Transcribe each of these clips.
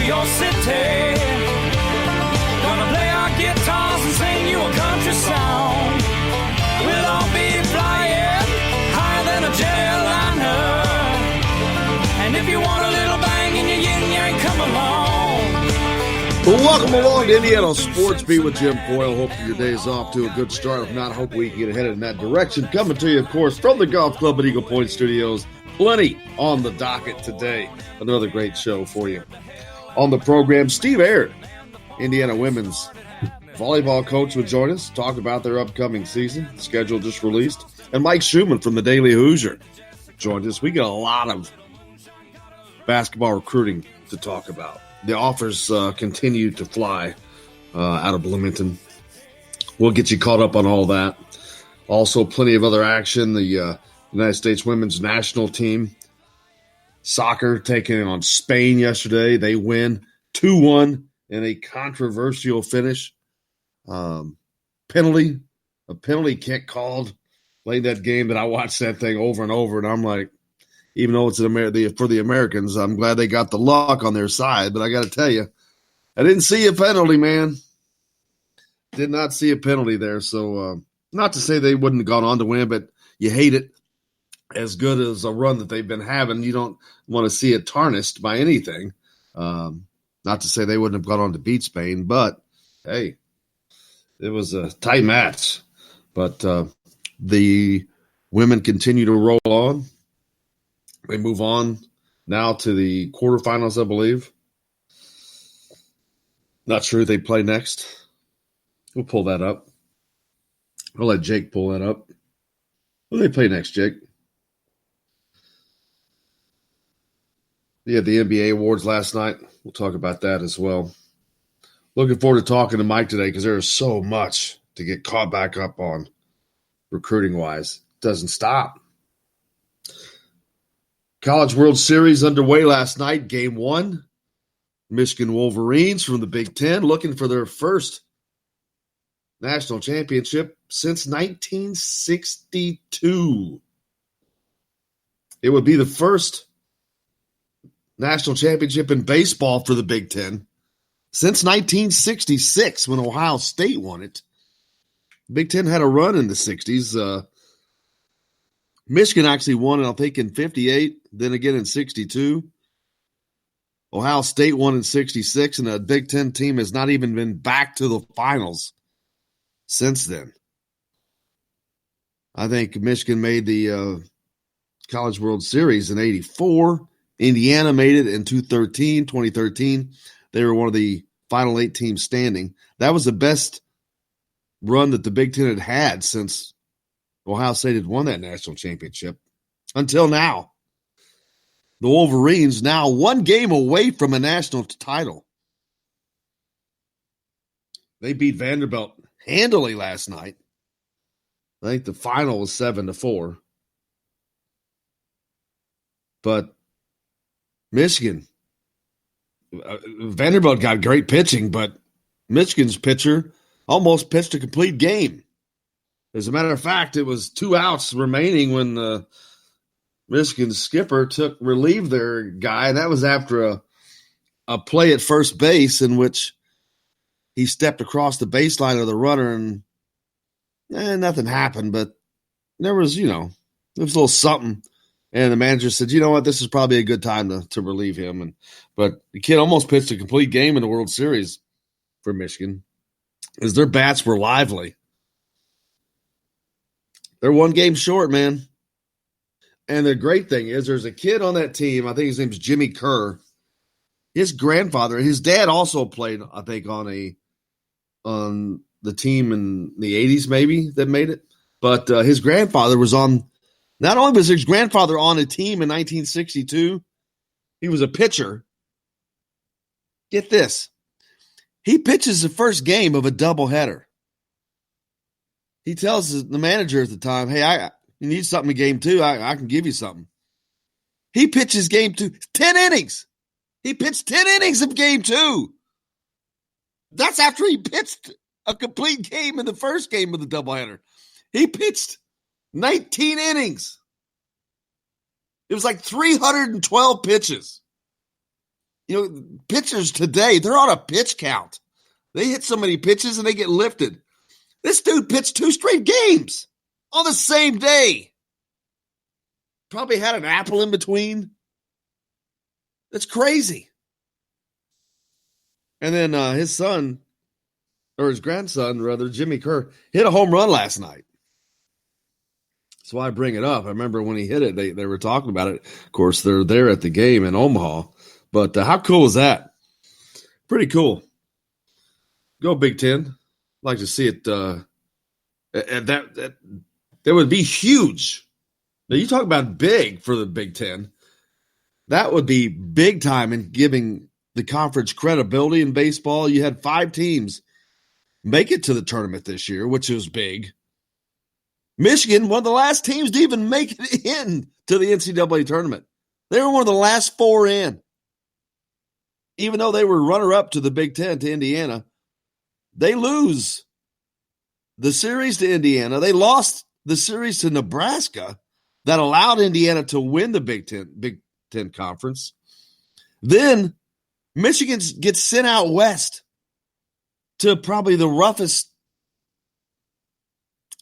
your city. Gonna play our guitars and sing you a country song. We'll all be flying higher than a jetliner. And if you want a little bang in your yin-yang, come along. Welcome along to Indiana Sports Beat with Jim Coyle. Hope your day's off to a good start. If not, hope we can get ahead in that direction. Coming to you, of course, from the Golf Club at Eagle Point Studios. Plenty on the docket today. Another great show for you. On the program, Steve Aird, Indiana women's volleyball coach, will join us, talk about their upcoming season. Schedule just released. And Mike Schumann from the Daily Hoosier joined us. We got a lot of basketball recruiting to talk about. The offers continue to fly out of Bloomington. We'll get you caught up on all that. Also, plenty of other action. The United States women's national team, soccer, taking on Spain yesterday. They win 2-1 in a controversial finish. A penalty kick called late in that game that I watched that thing over and over, and I'm like, even though it's for the Americans, I'm glad they got the luck on their side. But I got to tell you, I didn't see a penalty, man. Did not see a penalty there. So not to say they wouldn't have gone on to win, but you hate it. As good as a run that they've been having, you don't want to see it tarnished by anything. Not to say they wouldn't have gone on to beat Spain, but, hey, it was a tight match. But the women continue to roll on. We move on now to the quarterfinals, I believe. Not sure who they play next. We'll pull that up. I'll let Jake pull that up. Who do they play next, Jake? They had the NBA awards last night. We'll talk about that as well. Looking forward to talking to Mike today because there is so much to get caught back up on recruiting-wise. It doesn't stop. College World Series underway last night, Game 1. Michigan Wolverines from the Big Ten looking for their first national championship since 1962. It would be the first national championship in baseball for the Big Ten since 1966 when Ohio State won it. Big Ten had a run in the 60s. Michigan actually won it, I think, in 58, then again in 62. Ohio State won in 66, and the Big Ten team has not even been back to the finals since then. I think Michigan made the College World Series in 84. Indiana made it in 2013. They were one of the final 8 teams standing. That was the best run that the Big Ten had had since Ohio State had won that national championship until now. The Wolverines now one game away from a national title. They beat Vanderbilt handily last night. I think the final was 7-4. But Michigan, Vanderbilt got great pitching, but Michigan's pitcher almost pitched a complete game. As a matter of fact, it was 2 outs remaining when the Michigan skipper relieved their guy, and that was after a play at first base in which he stepped across the baseline of the runner, and nothing happened, but there was, there was a little something. And the manager said, you know what, this is probably a good time to relieve him. But the kid almost pitched a complete game in the World Series for Michigan as their bats were lively. They're one game short, man. And the great thing is there's a kid on that team, I think his name's Jimmy Kerr. His grandfather, his dad also played, I think, on the team in the 80s maybe that made it. But his grandfather was on. Not only was his grandfather on a team in 1962, he was a pitcher. Get this. He pitches the first game of a doubleheader. He tells the manager at the time, hey, you need something in game 2, I can give you something. He pitches game 2, 10 innings. He pitched 10 innings of game 2. That's after he pitched a complete game in the first game of the doubleheader. He pitched 19 innings. It was like 312 pitches. pitchers today, they're on a pitch count. They hit so many pitches and they get lifted. This dude pitched 2 straight games on the same day. Probably had an apple in between. That's crazy. And then his son, or his grandson, rather, Jimmy Kerr, hit a home run last night. That's why I bring it up. I remember when he hit it, they were talking about it. Of course, they're there at the game in Omaha. But how cool is that? Pretty cool. Go Big Ten. I'd like to see it. That would be huge. Now, you talk about big for the Big Ten. That would be big time in giving the conference credibility in baseball. You had 5 teams make it to the tournament this year, which was big. Michigan, one of the last teams to even make it in to the NCAA tournament. They were one of the last 4 in. Even though they were runner-up to the Big Ten, to Indiana, they lose the series to Indiana. They lost the series to Nebraska that allowed Indiana to win the Big Ten conference. Then Michigan gets sent out west to probably the roughest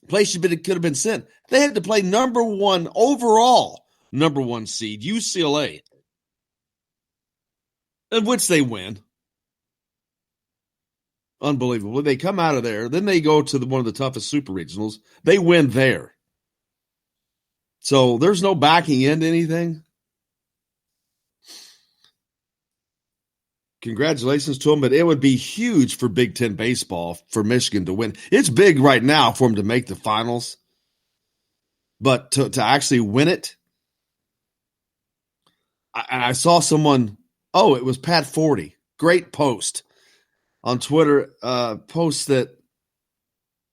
place it could have been sent. They had to play number 1 seed, UCLA, of which they win. Unbelievable. They come out of there. Then they go to one of the toughest super regionals. They win there. So there's no backing into anything. Congratulations to them, but it would be huge for Big Ten baseball for Michigan to win. It's big right now for them to make the finals, but to actually win it, I saw someone, it was Pat Forty, great post on Twitter, posts that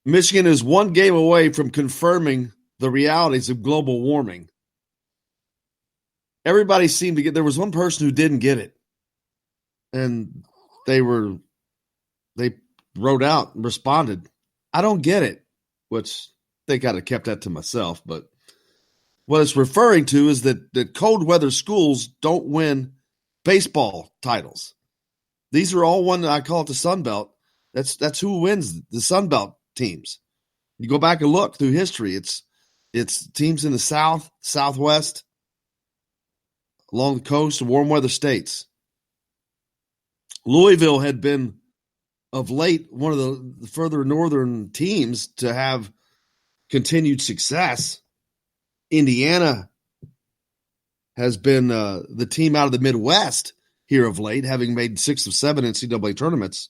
Michigan is 1 game away from confirming the realities of global warming. Everybody seemed to get, there was one person who didn't get it. And they wrote out and responded, I don't get it, which they kind of kept that to myself. But what it's referring to is that cold weather schools don't win baseball titles. These are all I call it the Sun Belt. That's who wins the Sun Belt teams. You go back and look through history. It's teams in the South, Southwest, along the coast, warm weather states. Louisville had been, of late, one of the further northern teams to have continued success. Indiana has been the team out of the Midwest here of late, having made 6 of 7 NCAA tournaments.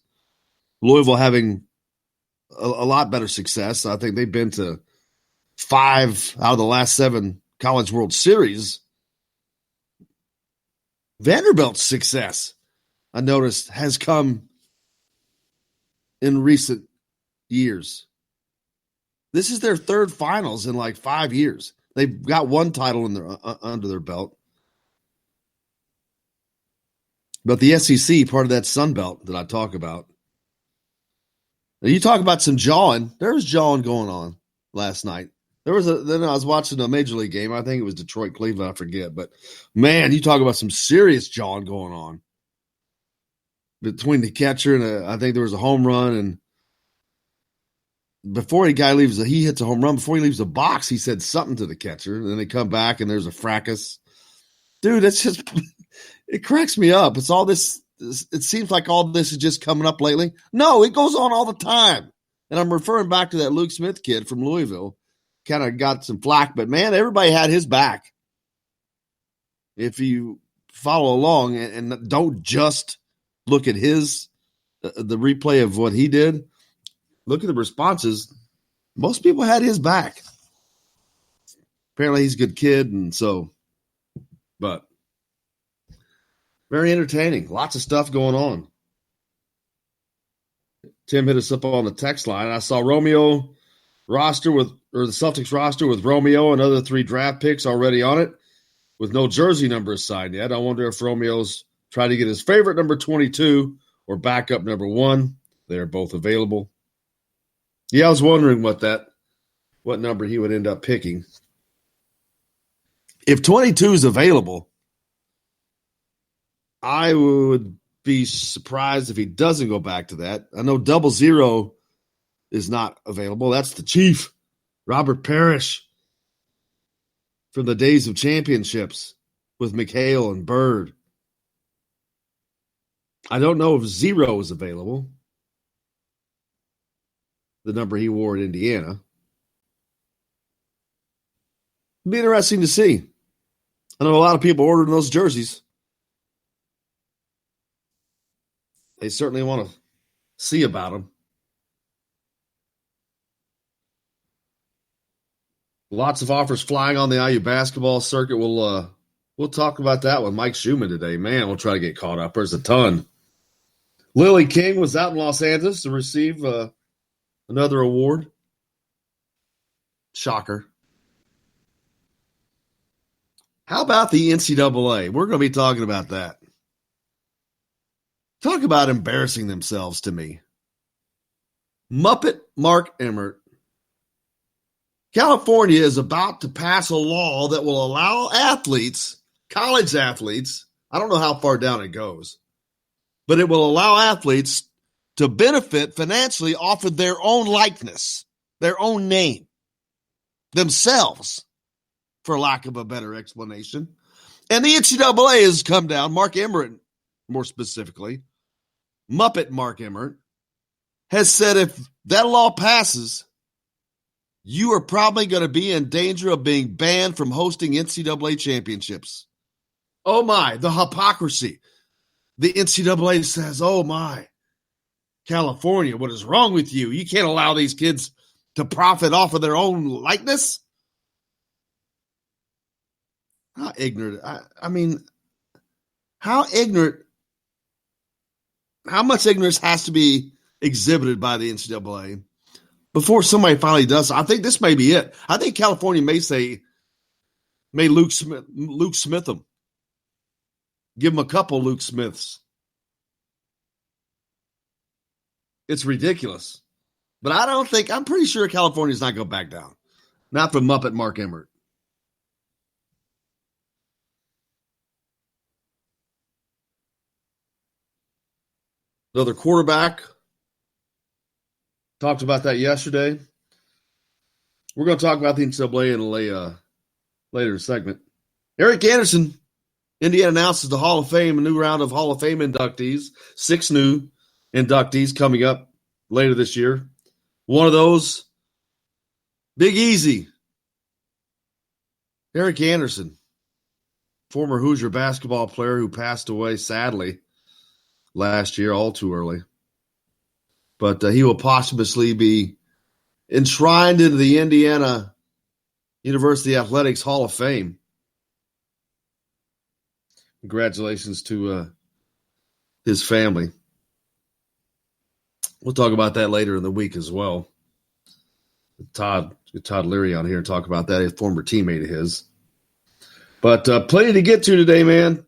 Louisville having a lot better success. I think they've been to 5 out of the last 7 College World Series. Vanderbilt's success, I noticed, has come in recent years. This is their 3rd finals in like 5 years. They've got 1 title in their under their belt. But the SEC, part of that Sun Belt that I talk about. Now you talk about some jawing. There was jawing going on last night. Then I was watching a Major League game. I think it was Detroit, Cleveland, I forget. But, man, you talk about some serious jawing going on between the catcher and I think there was a home run. And before he hits a home run, before he leaves the box, he said something to the catcher. And then they come back and there's a fracas. Dude, it's just – it cracks me up. It's all this – it seems like all this is just coming up lately. No, it goes on all the time. And I'm referring back to that Luke Smith kid from Louisville. Kind of got some flack, but, man, everybody had his back. If you follow along and don't just look at the replay of what he did, look at the responses. Most people had his back. Apparently he's a good kid, and so, but very entertaining. Lots of stuff going on. Tim hit us up on the text line. I saw the Celtics roster with Romeo and other 3 draft picks already on it with no jersey number assigned yet. I wonder if Romeo's trying to get his favorite number 22 or backup number 1. They're both available. Yeah, I was wondering what number he would end up picking. If 22 is available, I would be surprised if he doesn't go back to that. I know 00 is not available. That's the Chief, Robert Parrish, from the days of championships with McHale and Bird. I don't know if 0 is available, the number he wore at Indiana. It'd be interesting to see. I know a lot of people ordering those jerseys. They certainly want to see about them. Lots of offers flying on the IU basketball circuit. We'll talk about that with Mike Schumann today. Man, we'll try to get caught up. There's a ton. Lily King was out in Los Angeles to receive another award. Shocker. How about the NCAA? We're going to be talking about that. Talk about embarrassing themselves to me. Muppet Mark Emmert. California is about to pass a law that will allow athletes, college athletes, I don't know how far down it goes, but it will allow athletes to benefit financially off of their own likeness, their own name, themselves, for lack of a better explanation. And the NCAA has come down, Mark Emmert more specifically, Muppet Mark Emmert, has said if that law passes, you are probably going to be in danger of being banned from hosting NCAA championships. Oh my, the hypocrisy. The NCAA says, oh my, California, what is wrong with you? You can't allow these kids to profit off of their own likeness? How ignorant. I mean, how ignorant, how much ignorance has to be exhibited by the NCAA before somebody finally does? I think this may be it. I think California may Luke Smith them. Give them a couple Luke Smiths. It's ridiculous. But I'm pretty sure California's not going to back down. Not from Muppet Mark Emmert. Another quarterback. Talked about that yesterday. We're going to talk about the NCAA in a later segment. Eric Anderson, Indiana announces the Hall of Fame, a new round of Hall of Fame inductees. 6 new inductees coming up later this year. One of those, Big Easy. Eric Anderson, former Hoosier basketball player who passed away, sadly, last year, all too early. But he will posthumously be enshrined into the Indiana University Athletics Hall of Fame. Congratulations to his family. We'll talk about that later in the week as well. Todd Leary on here and talk about that, a former teammate of his. But plenty to get to today, man.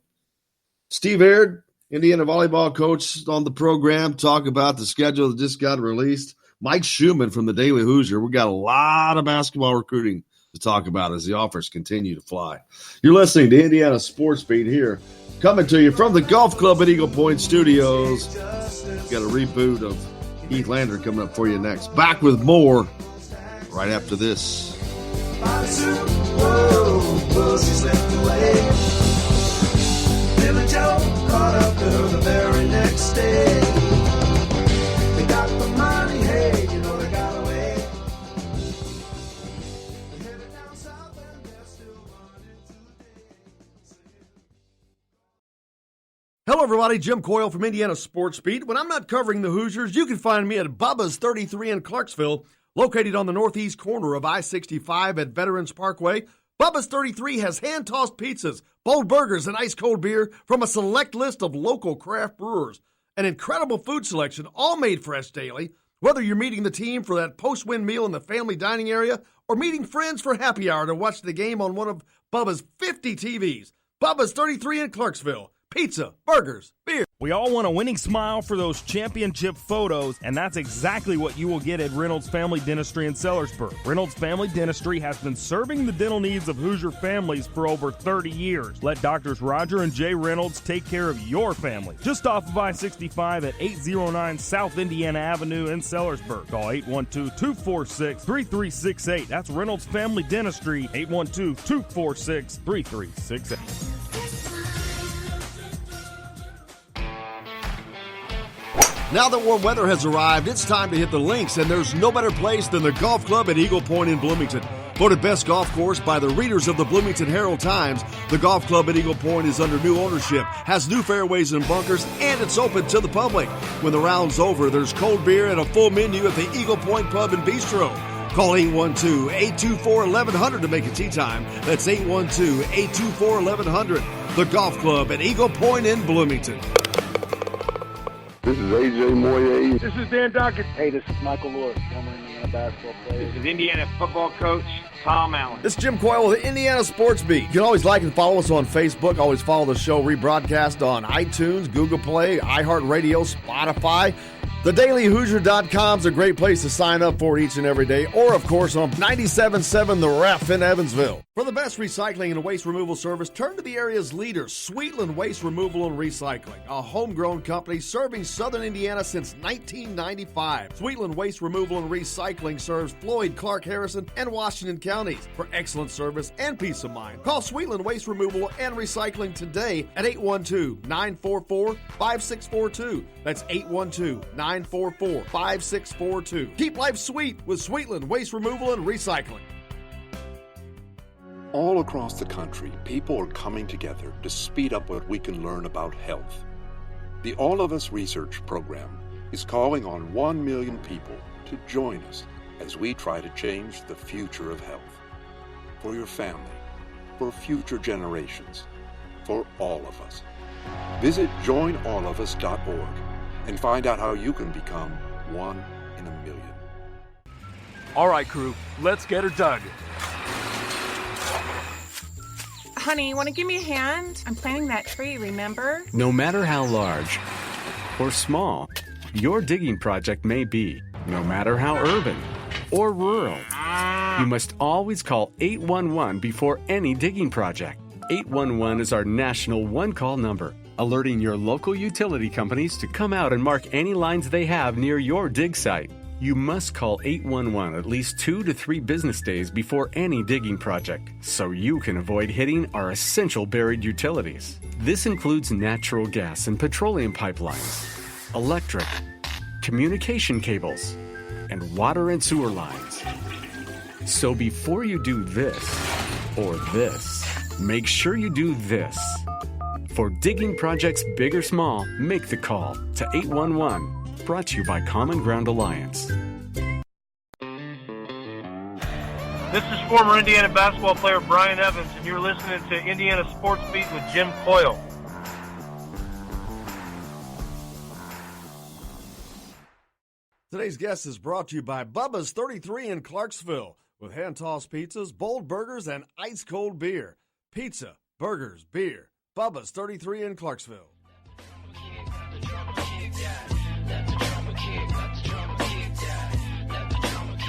Steve Aird, Indiana volleyball coach on the program, talk about the schedule that just got released. Mike Schumann from the Daily Hoosier. We got a lot of basketball recruiting to talk about as the offers continue to fly. You're listening to Indiana Sports Beat here, coming to you from the Golf Club at Eagle Point Studios. Got a reboot of Heath Lander coming up for you next. Back with more right after this. Billy Joe caught up to her the very next day. They got the money, hey, you know they got away. They headed down south and they're still running today. Hello, everybody. Jim Coyle from Indiana Sports Beat. When I'm not covering the Hoosiers, you can find me at Bubba's 33 in Clarksville, located on the northeast corner of I-65 at Veterans Parkway. Bubba's 33 has hand-tossed pizzas, bold burgers, and ice-cold beer from a select list of local craft brewers. An incredible food selection, all made fresh daily. Whether you're meeting the team for that post-win meal in the family dining area or meeting friends for happy hour to watch the game on one of Bubba's 50 TVs. Bubba's 33 in Clarksville. Pizza, burgers, beer. We all want a winning smile for those championship photos, and that's exactly what you will get at Reynolds Family Dentistry in Sellersburg. Reynolds Family Dentistry has been serving the dental needs of Hoosier families for over 30 years. Let Doctors Roger and Jay Reynolds take care of your family. Just off of I-65 at 809 South Indiana Avenue in Sellersburg. Call 812-246-3368. That's Reynolds Family Dentistry, 812-246-3368. Now that warm weather has arrived, it's time to hit the links, and there's no better place than the golf club at Eagle Point in Bloomington. Voted best golf course by the readers of the Bloomington Herald-Times, the golf club at Eagle Point is under new ownership, has new fairways and bunkers, and it's open to the public. When the round's over, there's cold beer and a full menu at the Eagle Point Pub and Bistro. Call 812-824-1100 to make a tee time. That's 812-824-1100. The golf club at Eagle Point in Bloomington. This is A.J. Moye. This is Dan Dockett. Hey, this is Michael Lewis, former Indiana basketball player. This is Indiana football coach Tom Allen. This is Jim Coyle with the Indiana Sports Beat. You can always like and follow us on Facebook. Always follow the show rebroadcast on iTunes, Google Play, iHeartRadio, Spotify. TheDailyHoosier.com is a great place to sign up for each and every day, or, of course, on 97.7 The Ref in Evansville. For the best recycling and waste removal service, turn to the area's leader, Sweetland Waste Removal and Recycling, a homegrown company serving southern Indiana since 1995. Sweetland Waste Removal and Recycling serves Floyd, Clark, Harrison, and Washington counties. For excellent service and peace of mind, call Sweetland Waste Removal and Recycling today at 812-944-5642. That's 812-944-5642. Keep life sweet with Sweetland Waste Removal and Recycling. All across the country, people are coming together to speed up what we can learn about health. The All of Us Research Program is calling on 1 million people to join us as we try to change the future of health. For your family, for future generations, for all of us. Visit joinallofus.org and find out how you can become 1 in a million. All right, crew, let's get her dug. Honey, want to give me a hand? I'm planting that tree, remember? No matter how large or small your digging project may be, no matter how urban or rural, you must always call 811 before any digging project. 811 is our national one-call number, alerting your local utility companies to come out and mark any lines they have near your dig site. You must call 811 at least 2 to 3 business days before any digging project, so you can avoid hitting our essential buried utilities. This includes natural gas and petroleum pipelines, electric, communication cables, and water and sewer lines. So before you do this or this, make sure you do this. For digging projects big or small, make the call to 811. Brought to you by Common Ground Alliance. This is former Indiana basketball player Brian Evans, and you're listening to Indiana Sports Beat with Jim Coyle. Today's guest is brought to you by Bubba's 33 in Clarksville, with hand-tossed pizzas, bold burgers, and ice-cold beer. Pizza, burgers, beer. Bubba's 33 in Clarksville.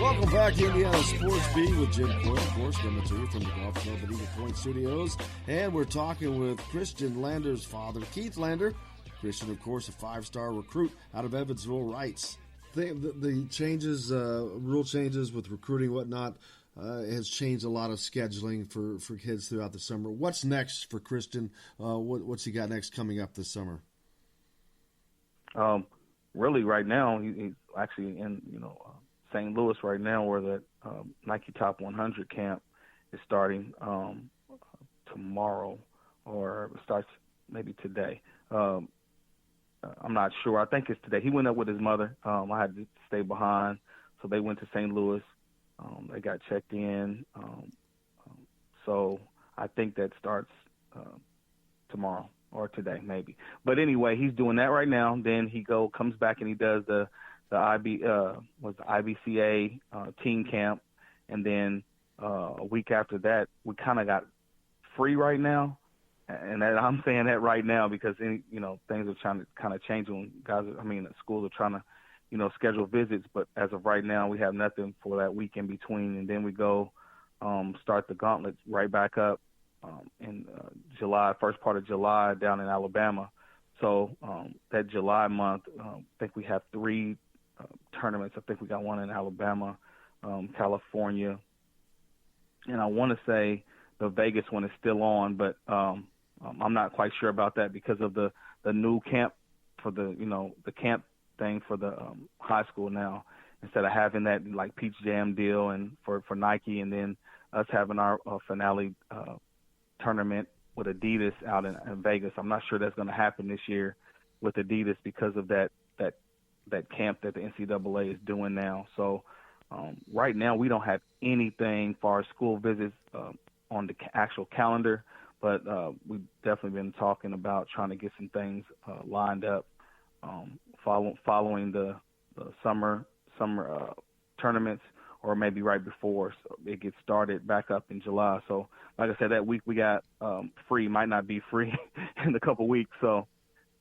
Welcome back to Indiana Sports Beat with Jim Coyle, of course, coming to you from the Golf Club at Eagle Point Studios. And we're talking with Christian Lander's father, Keith Lander. Christian, of course, a 5-star recruit out of Evansville, writes, the changes, rule changes with recruiting and whatnot, has changed a lot of scheduling for kids throughout the summer. What's next for Christian? What's he got next coming up this summer? Really, right now, he's actually in, St. Louis right now, where the Nike Top 100 camp is starting tomorrow, or it starts maybe today. I'm not sure. I think it's today. He went up with his mother. I had to stay behind, so they went to St. Louis. They got checked in. So I think that starts tomorrow or today, maybe. But anyway, he's doing that right now. Then he comes back and he does the IBCA team camp, and then a week after that, we kind of got free right now. and that, I'm saying that right now because things are trying to kind of change when schools are trying to, schedule visits. But as of right now, we have nothing for that week in between, and then we go start the gauntlet right back up in July, first part of July down in Alabama. So that July month, I think we have 3 tournaments. I think we got one in Alabama, California, and I want to say the Vegas one is still on, but I'm not quite sure about that because of the new camp for the camp thing for the high school now. Instead of having that like Peach Jam deal and for Nike, and then us having our finale tournament with Adidas out in Vegas. I'm not sure that's going to happen this year with Adidas because of that camp that the NCAA is doing now. So right now we don't have anything as far as school visits on the actual calendar, but we've definitely been talking about trying to get some things lined up following the summer tournaments, or maybe right before, so it gets started back up in July. So like I said, that week we got free, might not be free in a couple weeks. So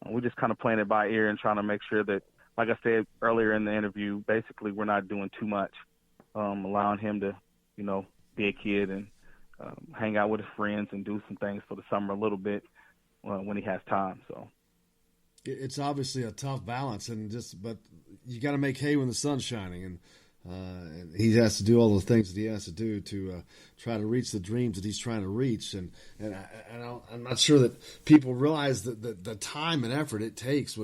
we're just kind of playing it by ear and trying to make sure that, like I said earlier in the interview, basically we're not doing too much, allowing him to, be a kid and hang out with his friends and do some things for the summer a little bit when he has time. So it's obviously a tough balance, but you got to make hay when the sun's shining, and he has to do all the things that he has to do to try to reach the dreams that he's trying to reach. And I'm not sure that people realize the time and effort it takes.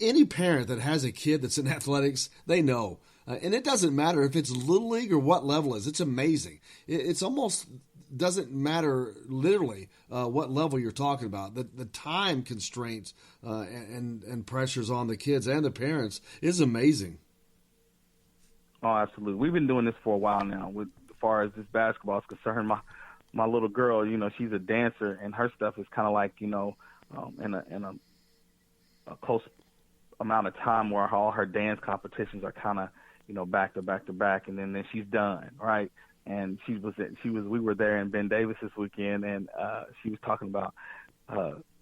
Any parent that has a kid that's in athletics, they know. And it doesn't matter if it's Little League or what level it is. It's amazing. It's almost doesn't matter literally what level you're talking about. The time constraints and pressures on the kids and the parents is amazing. Oh, absolutely. We've been doing this for a while now. As far as this basketball is concerned, my little girl, she's a dancer, and her stuff is kind of like, in a close amount of time where all her dance competitions are kind of, back to back to back, and then she's done, right? And we were there in Ben Davis this weekend, and she was talking about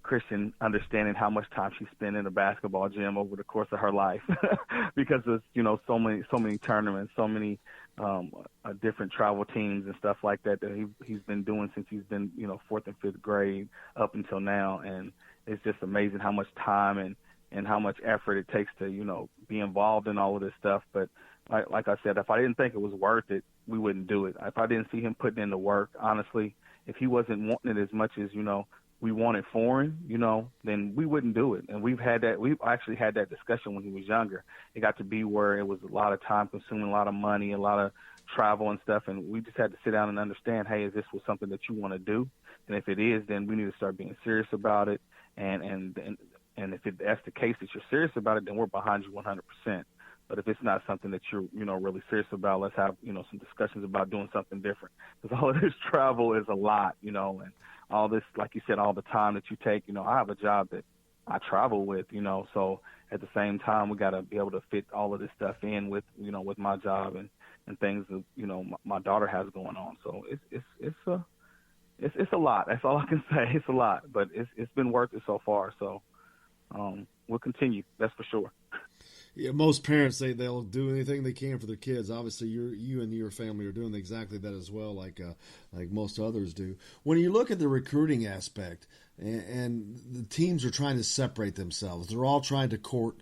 Christian understanding how much time she spent in a basketball gym over the course of her life because of, so many tournaments, so many different travel teams and stuff like that he's been doing since he's been, 4th and 5th grade up until now. And it's just amazing how much time and how much effort it takes to, be involved in all of this stuff. But like I said, if I didn't think it was worth it, we wouldn't do it. If I didn't see him putting in the work, honestly, if he wasn't wanting it as much as, we want it for him, then we wouldn't do it. And we've actually had that discussion when he was younger. It got to be where it was a lot of time consuming, a lot of money, a lot of travel and stuff. And we just had to sit down and understand, hey, is this was something that you want to do? And if it is, then we need to start being serious about it. And if that's the case that you're serious about it, then we're behind you 100%. But if it's not something that you're, really serious about, let's have, some discussions about doing something different. Because all of this travel is a lot, and all this, like you said, all the time that you take, I have a job that I travel with, so at the same time, we got to be able to fit all of this stuff in with, with my job and things that, my daughter has going on. So it's a lot. That's all I can say. It's a lot, but it's been worth it so far. So we'll continue. That's for sure. Yeah, most parents say they'll do anything they can for their kids. Obviously, you and your family are doing exactly that as well, like most others do. When you look at the recruiting aspect, and the teams are trying to separate themselves, they're all trying to court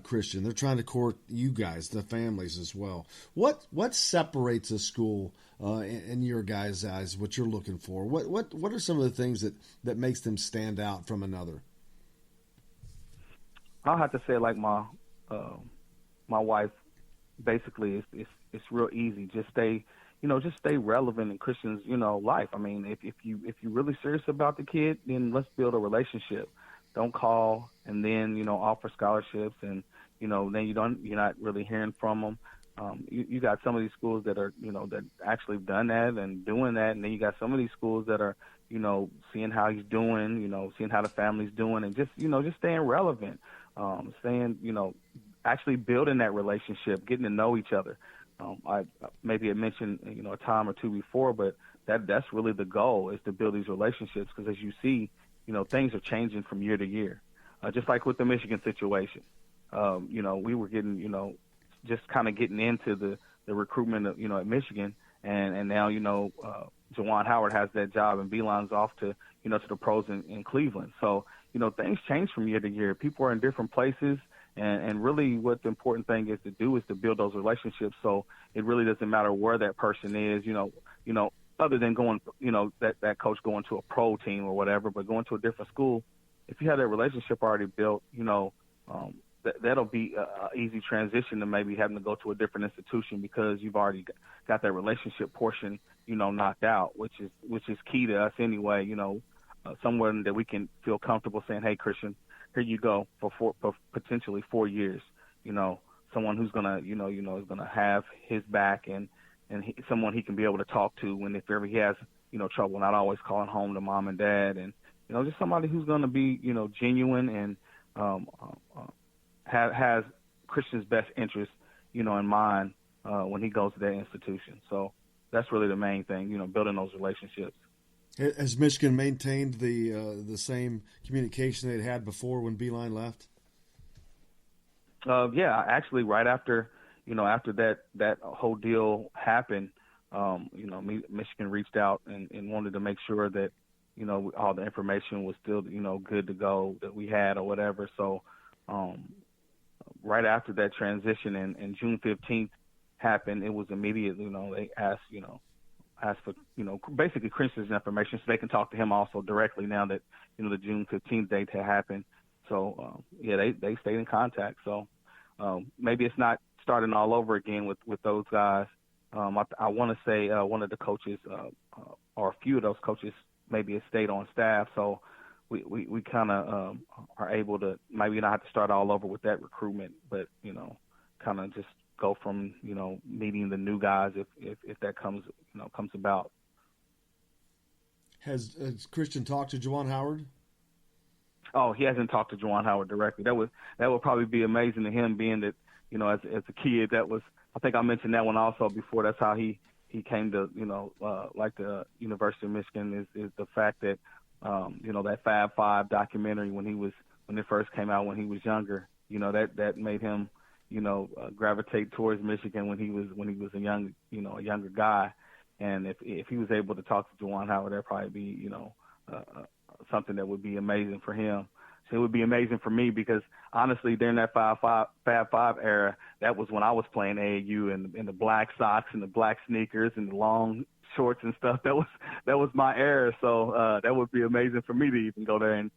Christian. They're trying to court you guys, the families as well. What separates a school in your guys' eyes? What you're looking for? What are some of the things that makes them stand out from another? I'll have to say, like my wife, basically, it's real easy. Just stay relevant in Christian's, life. I mean, if you're really serious about the kid, then let's build a relationship. Don't call and then, offer scholarships and, then you're not really hearing from them. You got some of these schools that are, that actually done that and doing that. And then you got some of these schools that are, seeing how he's doing, seeing how the family's doing and just staying relevant, actually building that relationship, getting to know each other. I maybe had mentioned, a time or two before, but that's really the goal, is to build these relationships, because as you see, things are changing from year to year. Just like with the Michigan situation, we were getting, just kind of getting into the recruitment, at Michigan, and now, Juwan Howard has that job, and Beilein's off to the pros in Cleveland. So, things change from year to year. People are in different places, and really what the important thing is to do is to build those relationships. So it really doesn't matter where that person is, other than going, that coach going to a pro team or whatever, but going to a different school. If you have that relationship already built, that'll be an easy transition to maybe having to go to a different institution, because you've already got that relationship portion, knocked out, which is key to us anyway. Someone that we can feel comfortable saying, "Hey, Christian, here you go for potentially 4 years." Someone who's gonna, is gonna have his back, and someone he can be able to talk to when, if ever he has, trouble, not always calling home to mom and dad, and just somebody who's gonna be, genuine and has Christian's best interest, in mind when he goes to that institution. So that's really the main thing, building those relationships. Has Michigan maintained the same communication they'd had before when Beilein left? Yeah, actually, right after that whole deal happened, Michigan reached out and wanted to make sure that all the information was still good to go that we had or whatever. So right after that transition and June 15th happened, it was immediate. They asked for, basically Christian's information so they can talk to him also directly now that, the June 15th date had happened. So, they stayed in contact. So maybe it's not starting all over again with those guys. I want to say one of the coaches or a few of those coaches maybe have stayed on staff. So we kind of are able to maybe not have to start all over with that recruitment, but, kind of just go from, meeting the new guys if that comes about. Has Christian talked to Juwan Howard? Oh, he hasn't talked to Juwan Howard directly. That would probably be amazing to him, being that, as a kid, that was, I think I mentioned that one also before. That's how he came to, like the University of Michigan is the fact that, that Fab Five documentary when it first came out when he was younger, that made him, gravitate towards Michigan when he was a younger guy. And if he was able to talk to Juwan Howard, that'd probably be, something that would be amazing for him. So it would be amazing for me, because honestly, during that Fab Five era, that was when I was playing AAU in the black socks and the black sneakers and the long shorts and stuff. That was my era. So that would be amazing for me to even go there and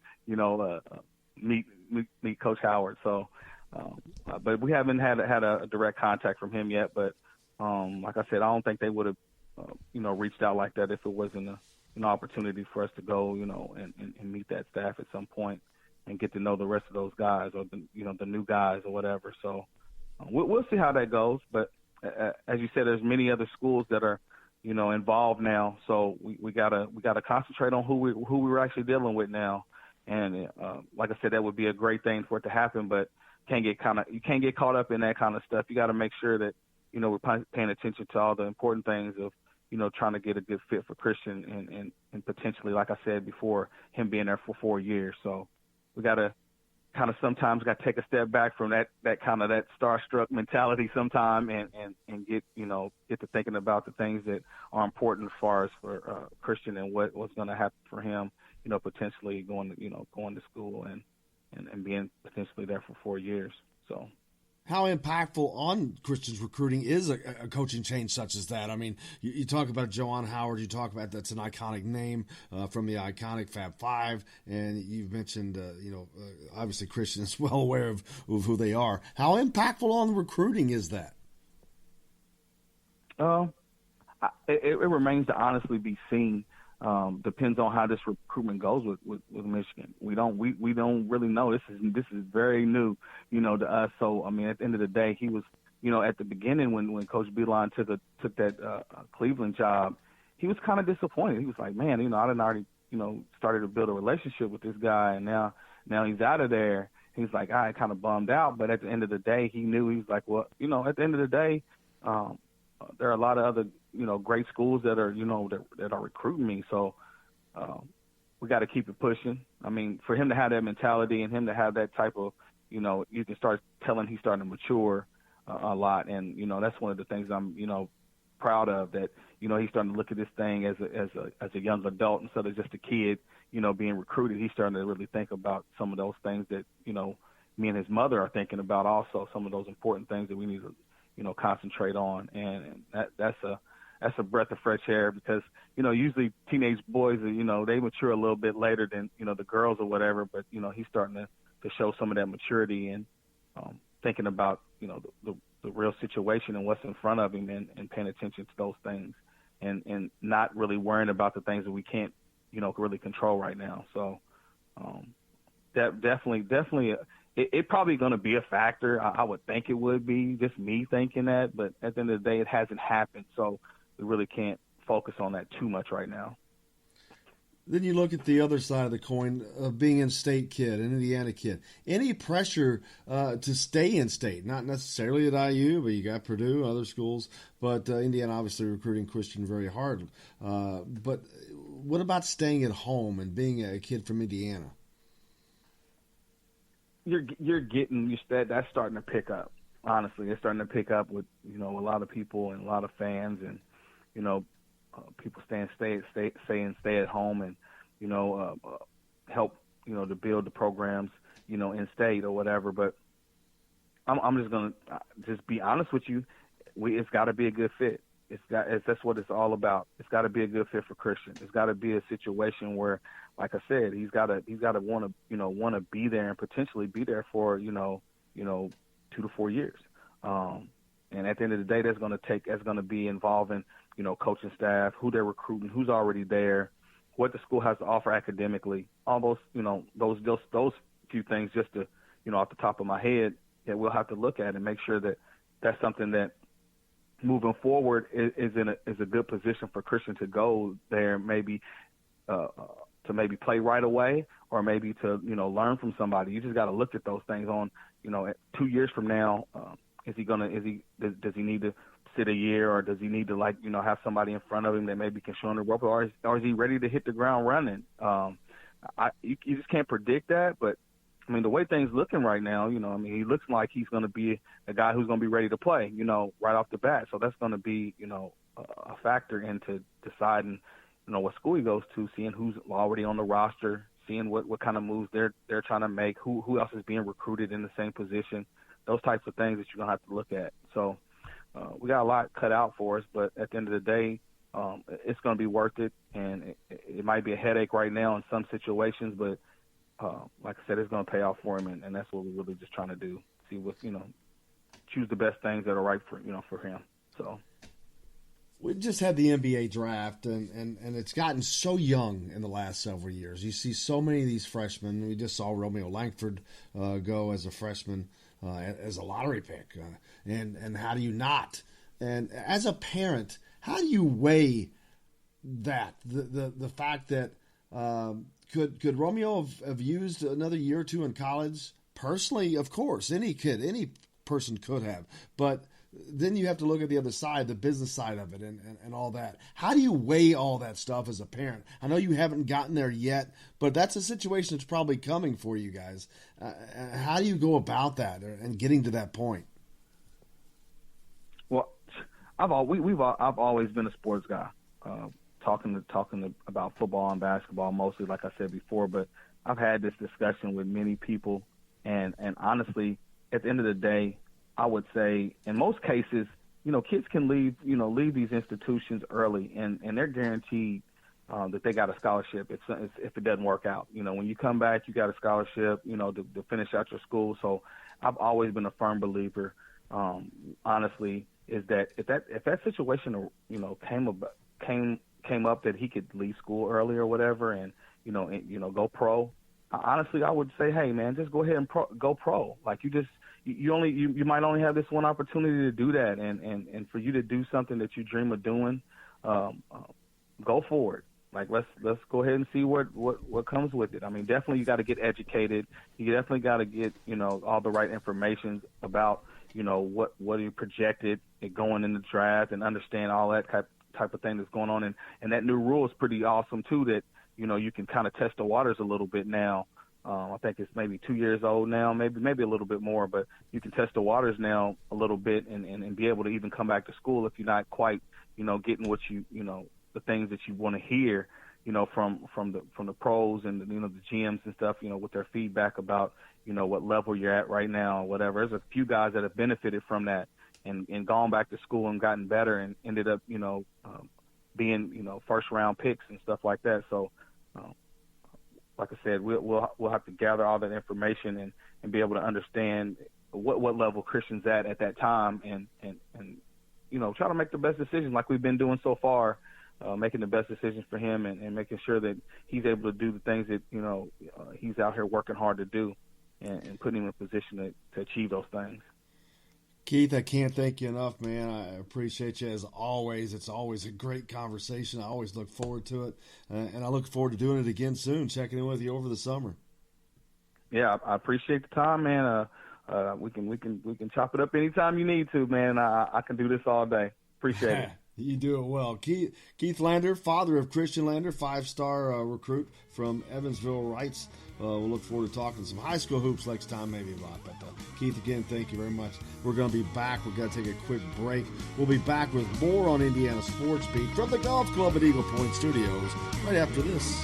meet Coach Howard. So, but we haven't had a direct contact from him yet. But like I said, I don't think they would have reached out like that if it wasn't an opportunity for us to go and meet that staff at some point and get to know the rest of those guys, or the new guys or whatever. So we'll see how that goes. But as you said, there's many other schools that are involved now. So we gotta concentrate on who we're actually dealing with now. And like I said, that would be a great thing for it to happen. But you can't get caught up in that kind of stuff. You got to make sure that we're paying attention to all the important things of trying to get a good fit for Christian and potentially, like I said before, him being there for 4 years. So we got to kind of sometimes got to take a step back from that kind of that starstruck mentality sometime and get to thinking about the things that are important as far as for Christian and what's going to happen for him, potentially going to school and being potentially there for 4 years. So. How impactful on Christian's recruiting is a coaching change such as that? I mean, you talk about Juwan Howard, you talk about that's an iconic name from the iconic Fab Five, and you've mentioned, obviously Christian is well aware of who they are. How impactful on the recruiting is that? It remains to honestly be seen. Depends on how this recruitment goes with Michigan. We don't really know. This is very new, to us. So I mean, at the end of the day, he was, at the beginning when Coach Beilein took that Cleveland job, he was kind of disappointed. He was like, man, I done already, started to build a relationship with this guy, and now he's out of there. He's like, I kind of bummed out. But at the end of the day, he knew, he was like, well, at the end of the day, there are a lot of other great schools that are, that are recruiting me. So we got to keep it pushing. I mean, for him to have that mentality and him to have that type of, you can start telling he's starting to mature a lot. And, that's one of the things I'm, proud of, that, he's starting to look at this thing as a young adult instead of just a kid, being recruited. He's starting to really think about some of those things that, me and his mother are thinking about also, some of those important things that we need to, concentrate on. And that's a breath of fresh air because, usually teenage boys, they mature a little bit later than, the girls or whatever, but, he's starting to show some of that maturity and thinking about, the real situation and what's in front of him and paying attention to those things and not really worrying about the things that we can't, really control right now. So that definitely it probably going to be a factor. I would think it would be, just me thinking that, but at the end of the day, it hasn't happened. So we really can't focus on that too much right now. Then you look at the other side of the coin of being an state kid, an Indiana kid. Any pressure to stay in state? Not necessarily at IU, but you got Purdue, other schools. But Indiana obviously recruiting Christian very hard. But what about staying at home and being a kid from Indiana? That's starting to pick up. Honestly, it's starting to pick up with a lot of people and a lot of fans and people stay at home and help to build the programs in state or whatever. But I'm just gonna just be honest with you. It's got to be a good fit. That's what it's all about. It's got to be a good fit for Christian. It's got to be a situation where, like I said, he's got to want to be there and potentially be there for 2 to 4 years. And at the end of the day, that's going to be involving coaching staff, who they're recruiting, who's already there, what the school has to offer academically, all those those few things just to off the top of my head that we'll have to look at and make sure that that's something that moving forward is a good position for Christian to go there, maybe to maybe play right away or maybe to learn from somebody. You just got to look at those things on 2 years from now. Does he need to sit a year, or does he need to have somebody in front of him that maybe can show him the rope, or is he ready to hit the ground running? You just can't predict that, but I mean, the way things looking right now, he looks like he's going to be a guy who's going to be ready to play, right off the bat. So that's going to be, a factor into deciding, what school he goes to, seeing who's already on the roster, seeing what kind of moves they're trying to make, who else is being recruited in the same position, those types of things that you're going to have to look at. So we got a lot cut out for us, but at the end of the day, it's going to be worth it. And it might be a headache right now in some situations, but like I said, it's going to pay off for him, and that's what we're really just trying to do. See what choose the best things that are right for for him. So we just had the NBA draft, and it's gotten so young in the last several years. You see so many of these freshmen. We just saw Romeo Langford go as a freshman, as a lottery pick, and how do you not? And as a parent, how do you weigh that the fact that could Romeo have used another year or two in college? Personally, of course, any person could have, but then you have to look at the other side, the business side of it and all that. How do you weigh all that stuff as a parent? I know you haven't gotten there yet, but that's a situation that's probably coming for you guys. How do you go about that and getting to that point? Well, I've always been a sports guy, talking about football and basketball mostly, like I said before, but I've had this discussion with many people, and honestly, at the end of the day, I would say in most cases, kids can leave these institutions early, and they're guaranteed that they got a scholarship if it doesn't work out. When you come back, you got a scholarship, to finish out your school. So I've always been a firm believer, honestly, is that if that situation, came up that he could leave school early or whatever, and go pro. Honestly, I would say, hey man, just go ahead and go pro. Like you might only have this one opportunity to do that, and for you to do something that you dream of doing, go for it. Like let's go ahead and see what comes with it. I mean, definitely you got to get educated. You definitely got to get all the right information about what are you projected going in the draft, and understand all that type of thing that's going on. And that new rule is pretty awesome too, that, you can kind of test the waters a little bit now. I think it's maybe 2 years old now, maybe a little bit more, but you can test the waters now a little bit and be able to even come back to school if you're not quite, getting what the things that you want to hear, from the pros and the GMs and stuff, with their feedback about, what level you're at right now or whatever. There's a few guys that have benefited from that and gone back to school and gotten better and ended up, being, first round picks and stuff like that. So, like I said, we'll have to gather all that information and be able to understand what level Christian's at that time and try to make the best decision like we've been doing so far, making the best decisions for him and making sure that he's able to do the things that, he's out here working hard to do and putting him in a position to achieve those things. Keith, I can't thank you enough, man. I appreciate you as always. It's always a great conversation. I always look forward to it, and I look forward to doing it again soon, checking in with you over the summer. Yeah, I appreciate the time, man. We can chop it up anytime you need to, man. I can do this all day. Appreciate it. You do it well. Keith Lander, father of Christian Lander, 5-star recruit from Evansville, writes, we'll look forward to talking some high school hoops next time, maybe a lot. But Keith, again, thank you very much. We're going to be back. We're going to take a quick break. We'll be back with more on Indiana Sports Beat from the Golf Club at Eagle Point Studios right after this.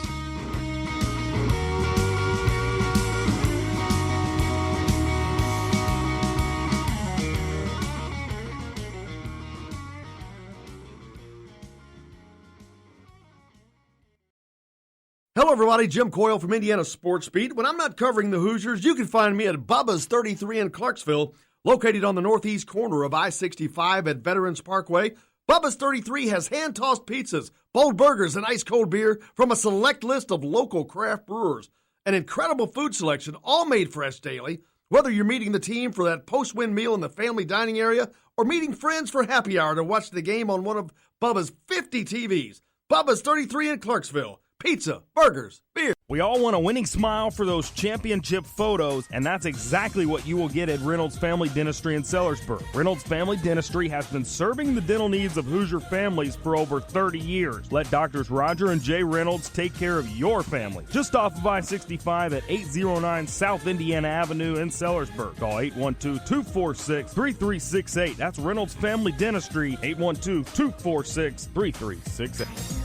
Hello, everybody. Jim Coyle from Indiana Sports Beat. When I'm not covering the Hoosiers, you can find me at Bubba's 33 in Clarksville, located on the northeast corner of I-65 at Veterans Parkway. Bubba's 33 has hand-tossed pizzas, bold burgers, and ice-cold beer from a select list of local craft brewers. An incredible food selection, all made fresh daily. Whether you're meeting the team for that post-win meal in the family dining area or meeting friends for happy hour to watch the game on one of Bubba's 50 TVs. Bubba's 33 in Clarksville. Pizza, burgers, beer. We all want a winning smile for those championship photos, and that's exactly what you will get at Reynolds Family Dentistry in Sellersburg. Reynolds Family Dentistry has been serving the dental needs of Hoosier families for over 30 years. Let Doctors Roger and Jay Reynolds take care of your family. Just off of I-65 at 809 South Indiana Avenue in Sellersburg. Call 812-246-3368. That's Reynolds Family Dentistry, 812-246-3368.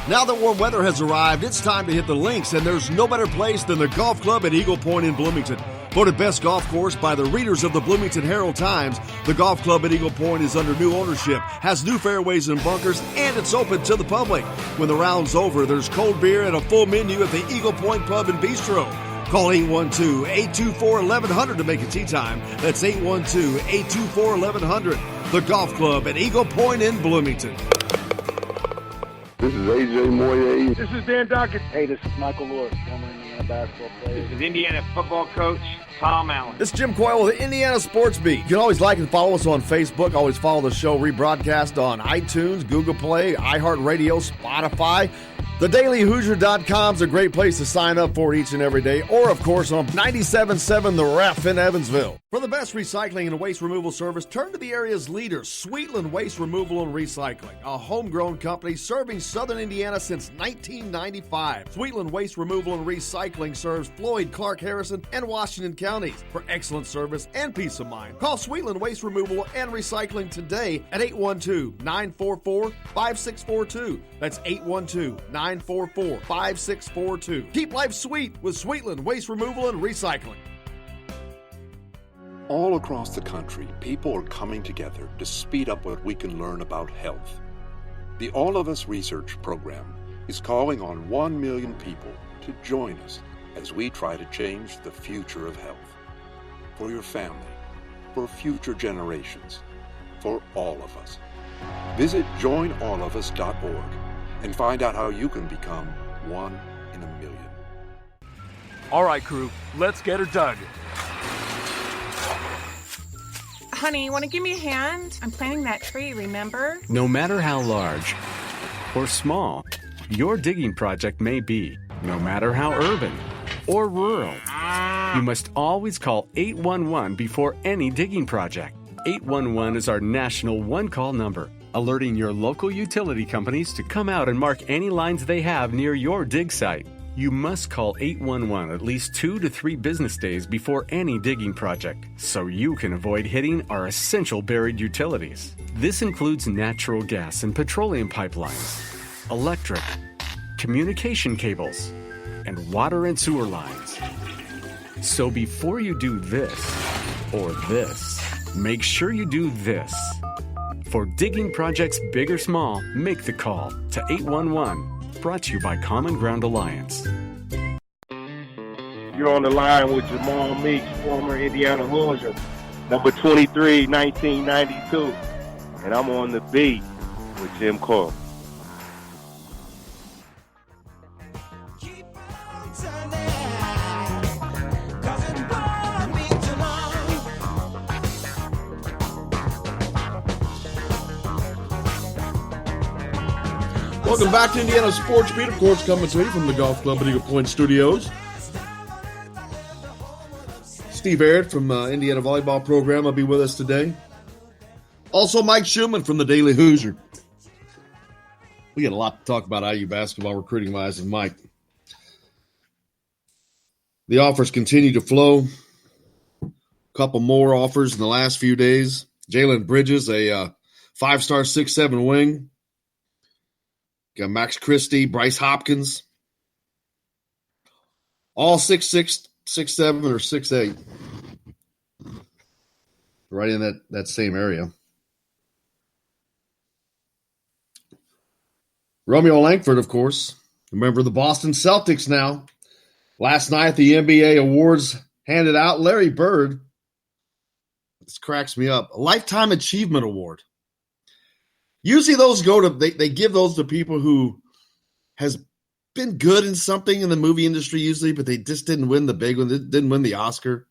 Now that warm weather has arrived, it's time to hit the links, and there's no better place than the Golf Club at Eagle Point in Bloomington. Voted best golf course by the readers of the Bloomington Herald-Times, the Golf Club at Eagle Point is under new ownership, has new fairways and bunkers, and it's open to the public. When the round's over, there's cold beer and a full menu at the Eagle Point Pub and Bistro. Call 812-824-1100 to make a tee time. That's 812-824-1100. The Golf Club at Eagle Point in Bloomington. This is AJ Moye. This is Dan Duckett. Hey, this is Michael Lord, former Indiana basketball player. This is Indiana football coach Tom Allen. This is Jim Coyle with the Indiana Sports Beat. You can always like and follow us on Facebook. Always follow the show rebroadcast on iTunes, Google Play, iHeartRadio, Spotify. TheDailyHoosier.com is a great place to sign up for each and every day, or, of course, on 97.7 The Ref in Evansville. For the best recycling and waste removal service, turn to the area's leader, Sweetland Waste Removal and Recycling, a homegrown company serving southern Indiana since 1995. Sweetland Waste Removal and Recycling serves Floyd, Clark, Harrison, and Washington counties. For excellent service and peace of mind, call Sweetland Waste Removal and Recycling today at 812-944-5642. That's 812-944-5642. Keep life sweet with Sweetland Waste Removal and Recycling. All across the country, people are coming together to speed up what we can learn about health. The All of Us Research Program is calling on 1 million people to join us as we try to change the future of health. For your family, for future generations, for all of us. Visit joinallofus.org and find out how you can become one in a million. All right, crew, let's get her dug. Honey, want to give me a hand? I'm planting that tree, remember? No matter how large or small your digging project may be, no matter how urban or rural. You must always call 811 before any digging project. 811 is our national one-call number, alerting your local utility companies to come out and mark any lines they have near your dig site. You must call 811 at least 2 to 3 business days before any digging project, so you can avoid hitting our essential buried utilities. This includes natural gas and petroleum pipelines, electric, communication cables, and water and sewer lines. So before you do this or this, make sure you do this. For digging projects big or small, make the call to 811. Brought to you by Common Ground Alliance. You're on the line with Jamal Meeks, former Indiana Hoosier, number 23, 1992. And I'm on the beat with Jim Coyle. Welcome back to Indiana Sports Beat, of course, coming to you from the Golf Club at Eagle Point Studios. Steve Aird from Indiana Volleyball Program will be with us today. Also, Mike Schumann from the Daily Hoosier. We got a lot to talk about IU basketball recruiting-wise with Mike. The offers continue to flow. A couple more offers in the last few days. Jalen Bridges, a 5-star 6'7" wing. Got Max Christie, Bryce Hopkins. All 6'6", 6'7", or 6'8". Right in that same area. Romeo Langford, of course, a member of the Boston Celtics now. Last night, the NBA awards handed out. Larry Bird, this cracks me up, a Lifetime Achievement Award. Usually those go to, they give those to people who has been good in something in the movie industry usually, but they just didn't win the big one. They didn't win the Oscar.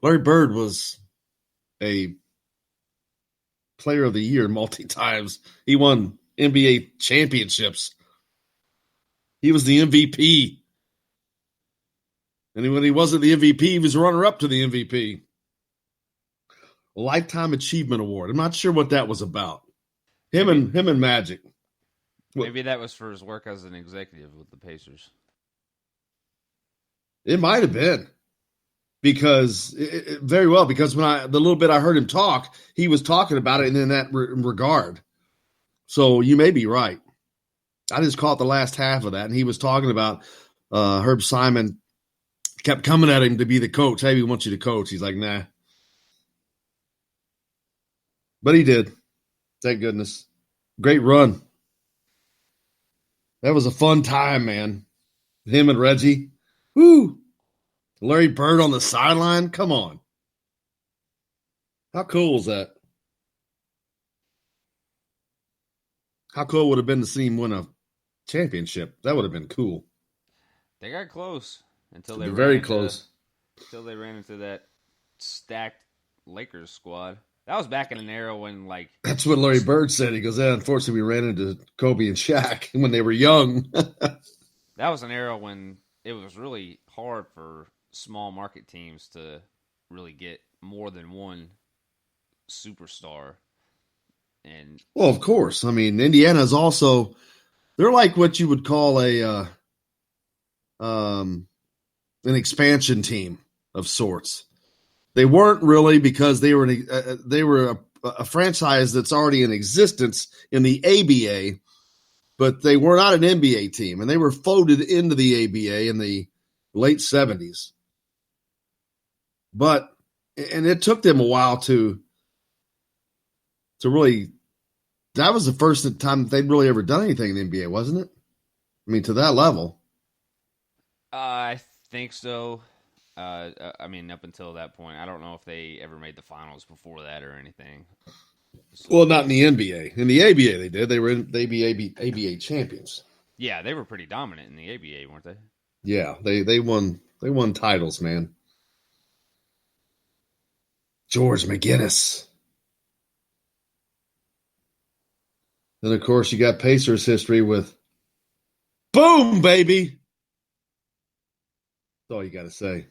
Larry Bird was a player of the year multi-times. He won NBA championships. He was the MVP. And when he wasn't the MVP, he was runner-up to the MVP. Lifetime Achievement Award. I'm not sure what that was about. Him and Magic. Maybe that was for his work as an executive with the Pacers. It might have been. Because very well, because the little bit I heard him talk, he was talking about it in that regard. So you may be right. I just caught the last half of that, and he was talking about Herb Simon kept coming at him to be the coach. Hey, we want you to coach. He's like, nah. But he did. Thank goodness. Great run. That was a fun time, man. Him and Reggie. Woo! Larry Bird on the sideline. Come on. How cool was that? How cool would it have been to see him win a championship? That would have been cool. They got close until they very close. Until they ran into that stacked Lakers squad. That was back in an era when, like... That's what Larry Bird said. He goes, yeah, unfortunately, we ran into Kobe and Shaq when they were young. That was an era when it was really hard for small market teams to really get more than one superstar. And well, of course. I mean, Indiana's also... They're like what you would call an expansion team of sorts. They weren't really because they were a franchise that's already in existence in the ABA, but they were not an NBA team, and they were folded into the ABA in the late 70s. But and it took them a while to really. That was the first time they'd really ever done anything in the NBA, wasn't it? I mean, to that level. I think so. I mean, up until that point, I don't know if they ever made the finals before that or anything. So, well, not in the NBA. In the ABA, they did. They were ABA champions. Yeah, they were pretty dominant in the ABA, weren't they? Yeah, they won. They won titles, man. George McGinnis. Then, of course, you got Pacers history with boom, baby. That's all you got to say.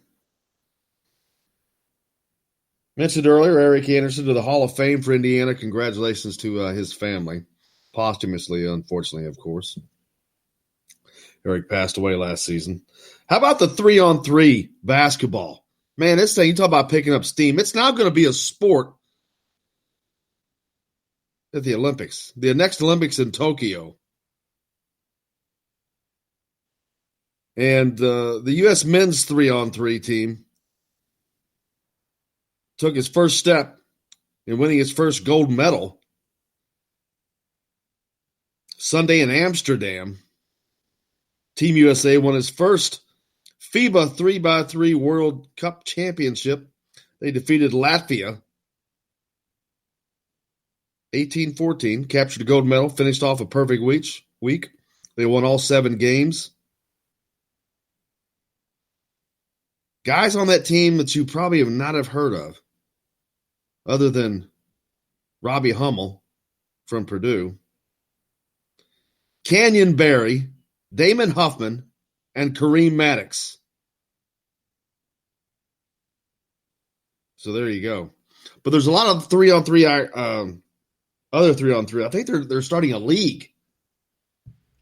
Mentioned earlier, Eric Anderson to the Hall of Fame for Indiana. Congratulations to his family. Posthumously, unfortunately, of course. Eric passed away last season. How about the 3-on-3 basketball? Man, this thing, you talk about picking up steam. It's now going to be a sport at the Olympics. The next Olympics in Tokyo. And the U.S. men's 3-on-3 team took his first step in winning his first gold medal Sunday in Amsterdam. Team USA won his first FIBA 3x3 World Cup Championship. They defeated Latvia 18-14, captured a gold medal, finished off a perfect week. They won all 7 games. Guys on that team that you probably have not have heard of, other than Robbie Hummel from Purdue, Canyon Barry, Damon Huffman, and Kareem Maddox. So there you go. But there's a lot of 3-on-3, other 3-on-3. I think they're starting a league.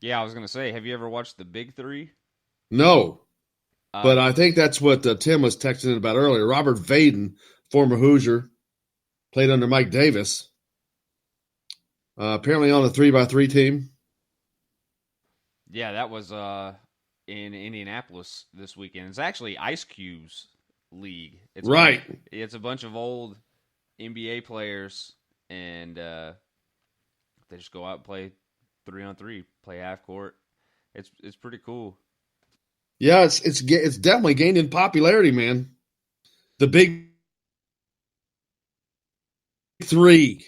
Yeah, I was going to say, have you ever watched the Big Three? No. But I think that's what Tim was texting about earlier. Robert Vaden, former Hoosier, played under Mike Davis. Apparently on the 3x3 team. Yeah, that was in Indianapolis this weekend. It's actually Ice Cube's league. It's right. It's a bunch of old NBA players, and they just go out and play 3-on-3, play half court. It's pretty cool. Yeah, it's definitely gained in popularity, man. The Big Three.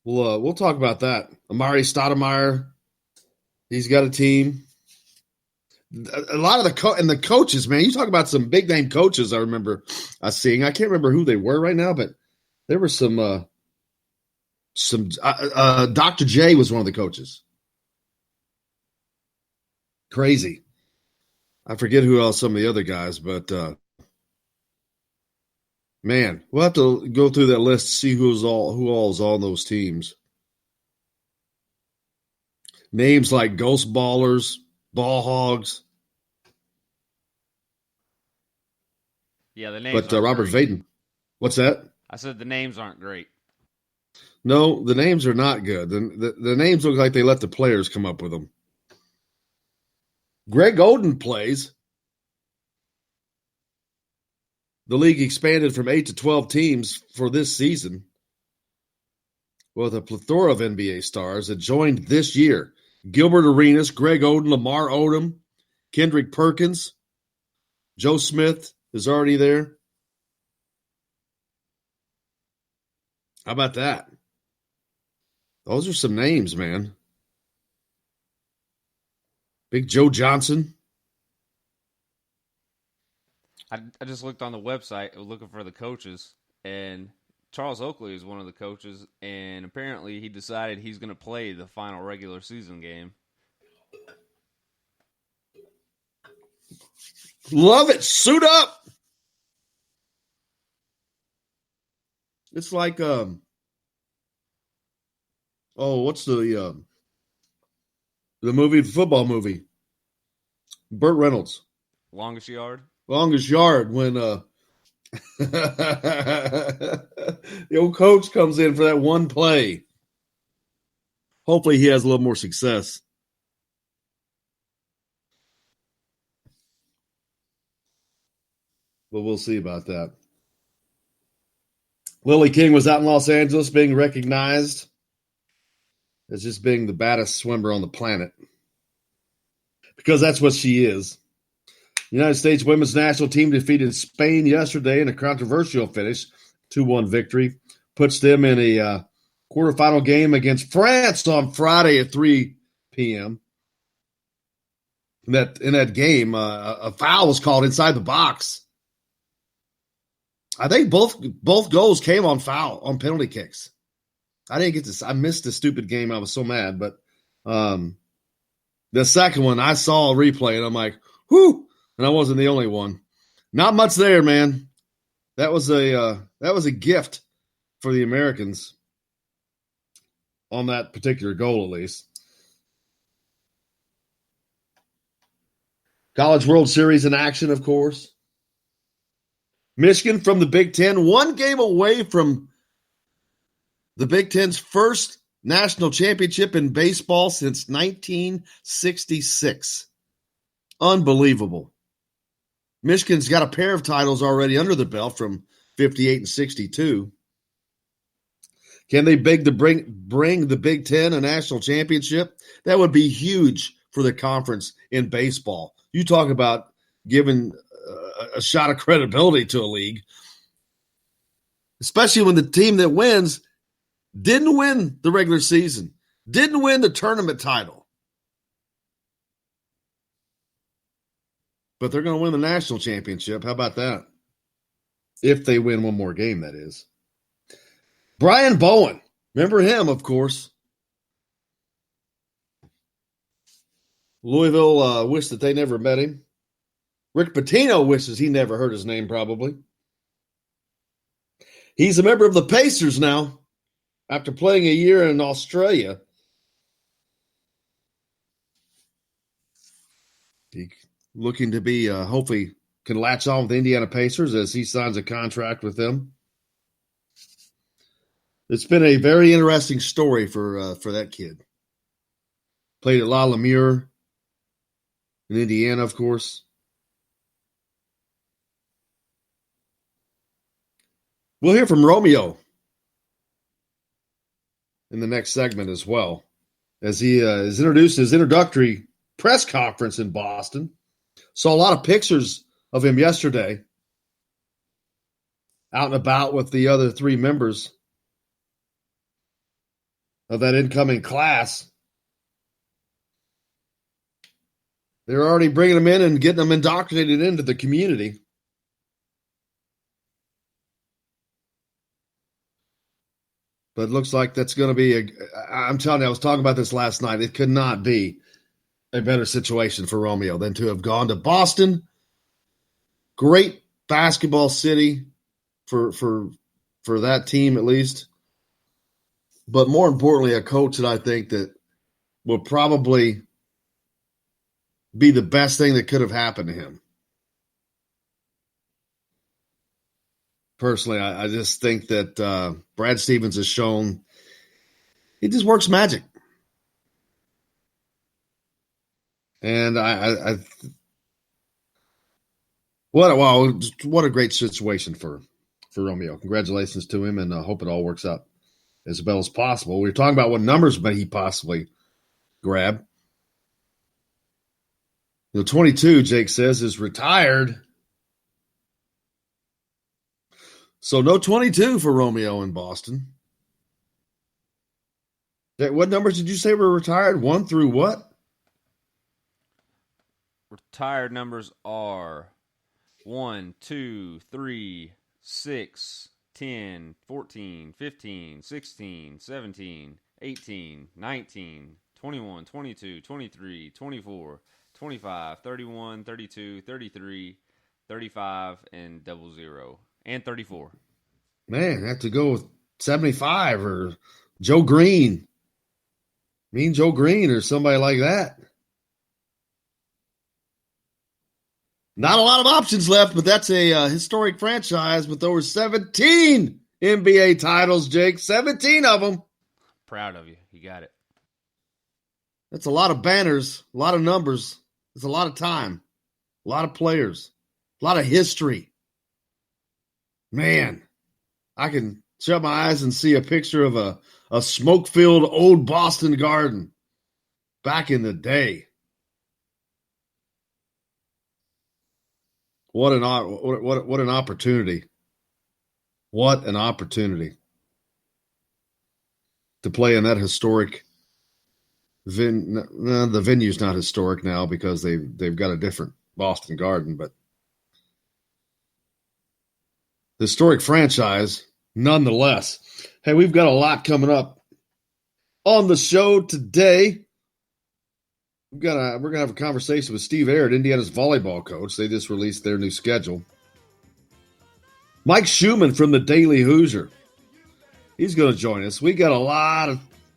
We'll talk about that. Amari Stoudemire, he's got a team. A lot of the coaches, man. You talk about some big name coaches. I remember seeing. I can't remember who they were right now, but there were some. Dr. J was one of the coaches. Crazy. I forget who else, some of the other guys, but man, we'll have to go through that list to see who all is on those teams. Names like Ghost Ballers, Ball Hogs. Yeah, the names. But Robert Vaden. What's that? I said the names aren't great. No, the names are not good. The names look like they let the players come up with them. Greg Oden plays. The league expanded from 8 to 12 teams for this season, with a plethora of NBA stars that joined this year. Gilbert Arenas, Greg Oden, Lamar Odom, Kendrick Perkins, Joe Smith is already there. How about that? Those are some names, man. Big Joe Johnson. I just looked on the website looking for the coaches, and Charles Oakley is one of the coaches, and apparently he decided he's going to play the final regular season game. Love it. Suit up. It's like, what's the movie, football movie? Burt Reynolds. Longest Yard? Longest Yard, when the old coach comes in for that one play. Hopefully he has a little more success. But we'll see about that. Lily King was out in Los Angeles being recognized as just being the baddest swimmer on the planet. Because that's what she is. The United States women's national team defeated Spain yesterday in a controversial finish, 2-1 victory. Puts them in a quarterfinal game against France on Friday at 3 p.m. In that game, a foul was called inside the box. I think both goals came on penalty kicks. I didn't get this. I missed the stupid game. I was so mad, but The second one, I saw a replay, and I'm like, whew, and I wasn't the only one. Not much there, man. That was a gift for the Americans on that particular goal, at least. College World Series in action, of course. Michigan from the Big Ten, one game away from the Big Ten's first national championship in baseball since 1966. Unbelievable. Michigan's got a pair of titles already under the belt from 58 and 62. Can they bring the Big Ten a national championship? That would be huge for the conference in baseball. You talk about giving a shot of credibility to a league, especially when the team that wins didn't win the regular season, didn't win the tournament title. But they're going to win the national championship. How about that? If they win one more game, that is. Brian Bowen. Remember him, of course. Louisville wished that they never met him. Rick Pitino wishes he never heard his name, probably. He's a member of the Pacers now after playing a year in Australia. He looking to be, hopefully, can latch on with the Indiana Pacers as he signs a contract with them. It's been a very interesting story for that kid. Played at La Lemure in Indiana, of course. We'll hear from Romeo in the next segment as well, as he is introduced his introductory press conference in Boston. Saw a lot of pictures of him yesterday out and about with the other three members of that incoming class. They're already bringing them in and getting them indoctrinated into the community. But it looks like that's going to be I'm telling you, I was talking about this last night. It could not be a better situation for Romeo than to have gone to Boston. Great basketball city for that team, at least. But more importantly, a coach that I think that will probably be the best thing that could have happened to him. Personally, I just think that Brad Stevens has shown he just works magic. And what a great situation for Romeo. Congratulations to him, and I hope it all works out as well as possible. We were talking about what numbers may he possibly grab. 22, Jake says, is retired. So no 22 for Romeo in Boston. What numbers did you say were retired? 1 through what? Retired numbers are 1, 2, 3, 6, 10, 14, 15, 16, 17, 18, 19, 21, 22, 23, 24, 25, 31, 32, 33, 35, and 00. And 34. Man, I have to go with 75 or Joe Green. Mean Joe Green or somebody like that. Not a lot of options left, but that's a historic franchise with over 17 NBA titles, Jake. 17 of them. Proud of you. You got it. That's a lot of banners, a lot of numbers. It's a lot of time, a lot of players, a lot of history. Man, I can shut my eyes and see a picture of a smoke-filled old Boston garden back in the day. What an opportunity. What an opportunity to play in that historic the venue's not historic now because they've got a different Boston Garden, but the historic franchise nonetheless. Hey, we've got a lot coming up on the show today. We're gonna have a conversation with Steve Aird, Indiana's volleyball coach. They just released their new schedule. Mike Schumann from the Daily Hoosier. He's going to join us. We got a lot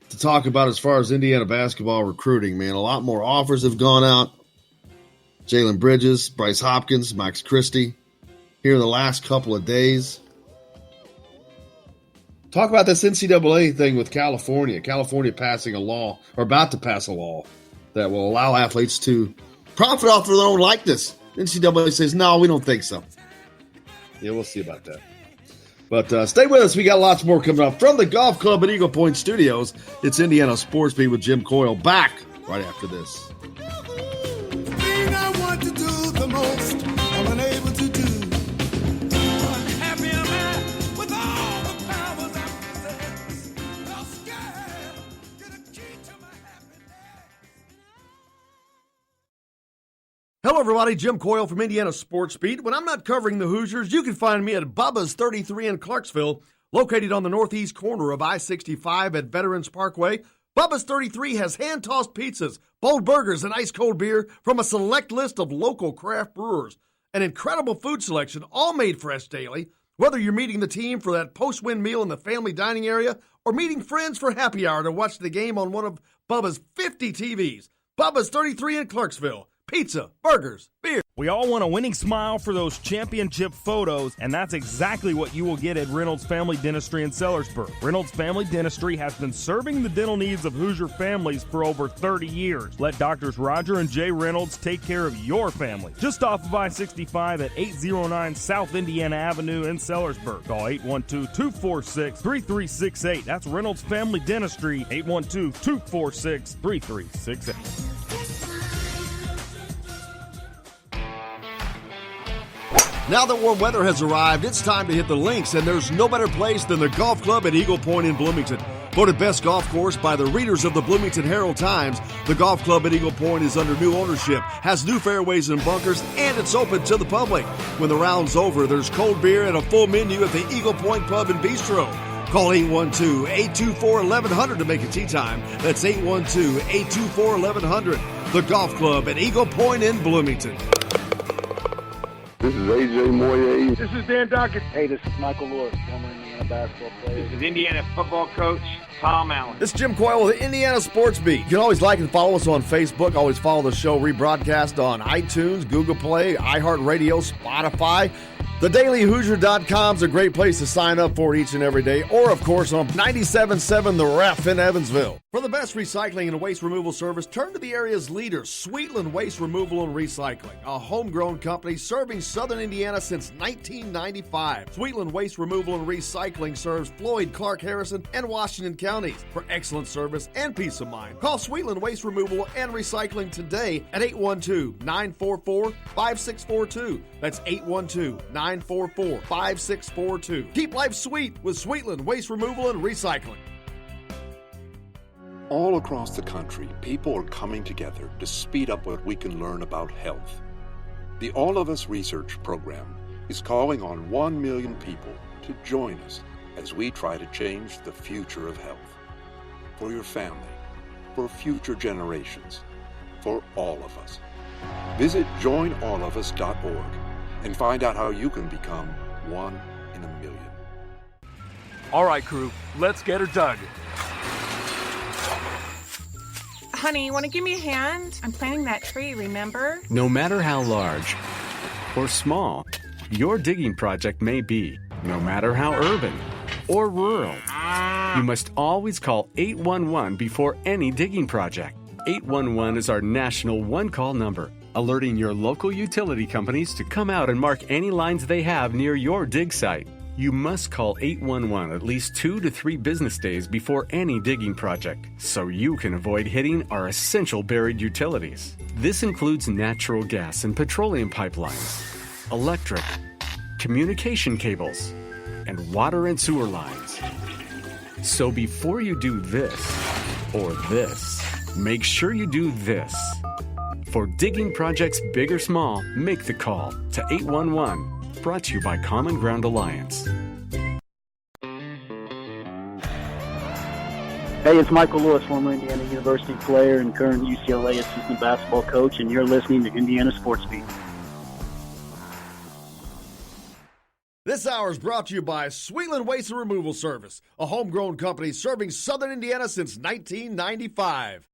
to talk about as far as Indiana basketball recruiting, man. A lot more offers have gone out. Jalen Bridges, Bryce Hopkins, Max Christie here in the last couple of days. Talk about this NCAA thing with California. California passing a law, or about to pass a law, that will allow athletes to profit off of their own likeness. NCAA says, no, we don't think so. Yeah, we'll see about that. But stay with us. We got lots more coming up from the Golf Club at Eagle Point Studios. It's Indiana Sports Beat with Jim Coyle back right after this. Thing I want to do the most, I'm unable to do. Unhappy am I with all the powers I possess. I'm scared, get a key to my happiness. Hello, everybody. Jim Coyle from Indiana Sports Beat. When I'm not covering the Hoosiers, you can find me at Bubba's 33 in Clarksville, located on the northeast corner of I-65 at Veterans Parkway. Bubba's 33 has hand-tossed pizzas, bold burgers, and ice-cold beer from a select list of local craft brewers. An incredible food selection, all made fresh daily. Whether you're meeting the team for that post-win meal in the family dining area or meeting friends for happy hour to watch the game on one of Bubba's 50 TVs. Bubba's 33 in Clarksville. Pizza, burgers, beer. We all want a winning smile for those championship photos, and that's exactly what you will get at Reynolds Family Dentistry in Sellersburg. Reynolds Family Dentistry has been serving the dental needs of Hoosier families for over 30 years. Let Doctors Roger and Jay Reynolds take care of your family. Just off of I-65 at 809 South Indiana Avenue in Sellersburg. Call 812-246-3368. That's Reynolds Family Dentistry, 812-246-3368. Now that warm weather has arrived, it's time to hit the links, and there's no better place than the Golf Club at Eagle Point in Bloomington. Voted best golf course by the readers of the Bloomington Herald-Times, the Golf Club at Eagle Point is under new ownership, has new fairways and bunkers, and it's open to the public. When the round's over, there's cold beer and a full menu at the Eagle Point Pub and Bistro. Call 812-824-1100 to make a tee time. That's 812-824-1100. The Golf Club at Eagle Point in Bloomington. This is AJ Moye. This is Dan Dockett. Hey, this is Michael Lord, former Indiana basketball player. This is Indiana football coach Tom Allen. This is Jim Coyle with the Indiana Sports Beat. You can always like and follow us on Facebook. Always follow the show rebroadcast on iTunes, Google Play, iHeartRadio, Spotify. TheDailyHoosier.com is a great place to sign up for each and every day. Or, of course, on 97.7 The Ref in Evansville. For the best recycling and waste removal service, turn to the area's leader, Sweetland Waste Removal and Recycling, a homegrown company serving southern Indiana since 1995. Sweetland Waste Removal and Recycling serves Floyd, Clark, Harrison, and Washington counties. For excellent service and peace of mind, call Sweetland Waste Removal and Recycling today at 812-944-5642. That's 812-944-5642. Keep life sweet with Sweetland Waste Removal and Recycling. All across the country, people are coming together to speed up what we can learn about health. The All of Us Research Program is calling on 1 million people to join us as we try to change the future of health. For your family, for future generations, for all of us. Visit joinallofus.org and find out how you can become 1 in a million. All right, crew, let's get her dug. Honey, want to give me a hand? I'm planting that tree, remember? No matter how large or small your digging project may be, no matter how urban or rural, you must always call 811 before any digging project. 811 is our national one-call number, alerting your local utility companies to come out and mark any lines they have near your dig site. You must call 811 at least 2 to 3 business days before any digging project, so you can avoid hitting our essential buried utilities. This includes natural gas and petroleum pipelines, electric, communication cables, and water and sewer lines. So before you do this or this, make sure you do this. For digging projects big or small, make the call to 811. Brought to you by Common Ground Alliance. Hey, it's Michael Lewis, former Indiana University player and current UCLA assistant basketball coach, and you're listening to Indiana Sports Beat. This hour is brought to you by Sweetland Waste and Removal Service, a homegrown company serving southern Indiana since 1995.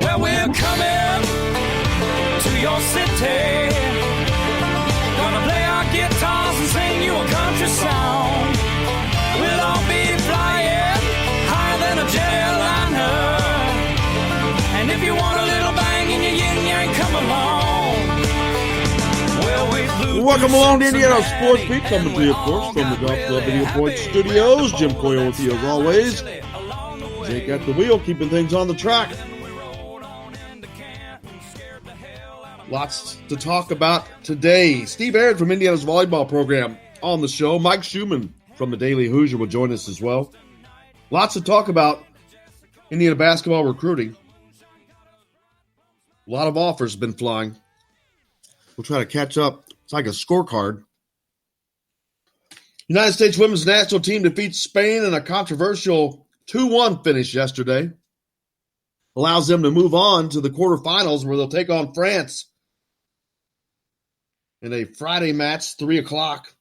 Well, we're coming to your city. Gonna play our guitars and sing you a country song. We'll all be flying higher than a jetliner. And if you want a little bang in your yin yang, come along. Well, we blew. Welcome along to Indiana Sports Beat, coming to you, of course, from the Golf Club Video Point Studios. Jim Coyle with you as always. Jake at the wheel, keeping things on the track. Lots to talk about today. Steve Aaron from Indiana's volleyball program on the show. Mike Schumann from the Daily Hoosier will join us as well. Lots to talk about Indiana basketball recruiting. A lot of offers have been flying. We'll try to catch up. It's like a scorecard. United States women's national team defeats Spain in a controversial 2-1 finish yesterday. Allows them to move on to the quarterfinals where they'll take on France in a Friday match, 3 o'clock.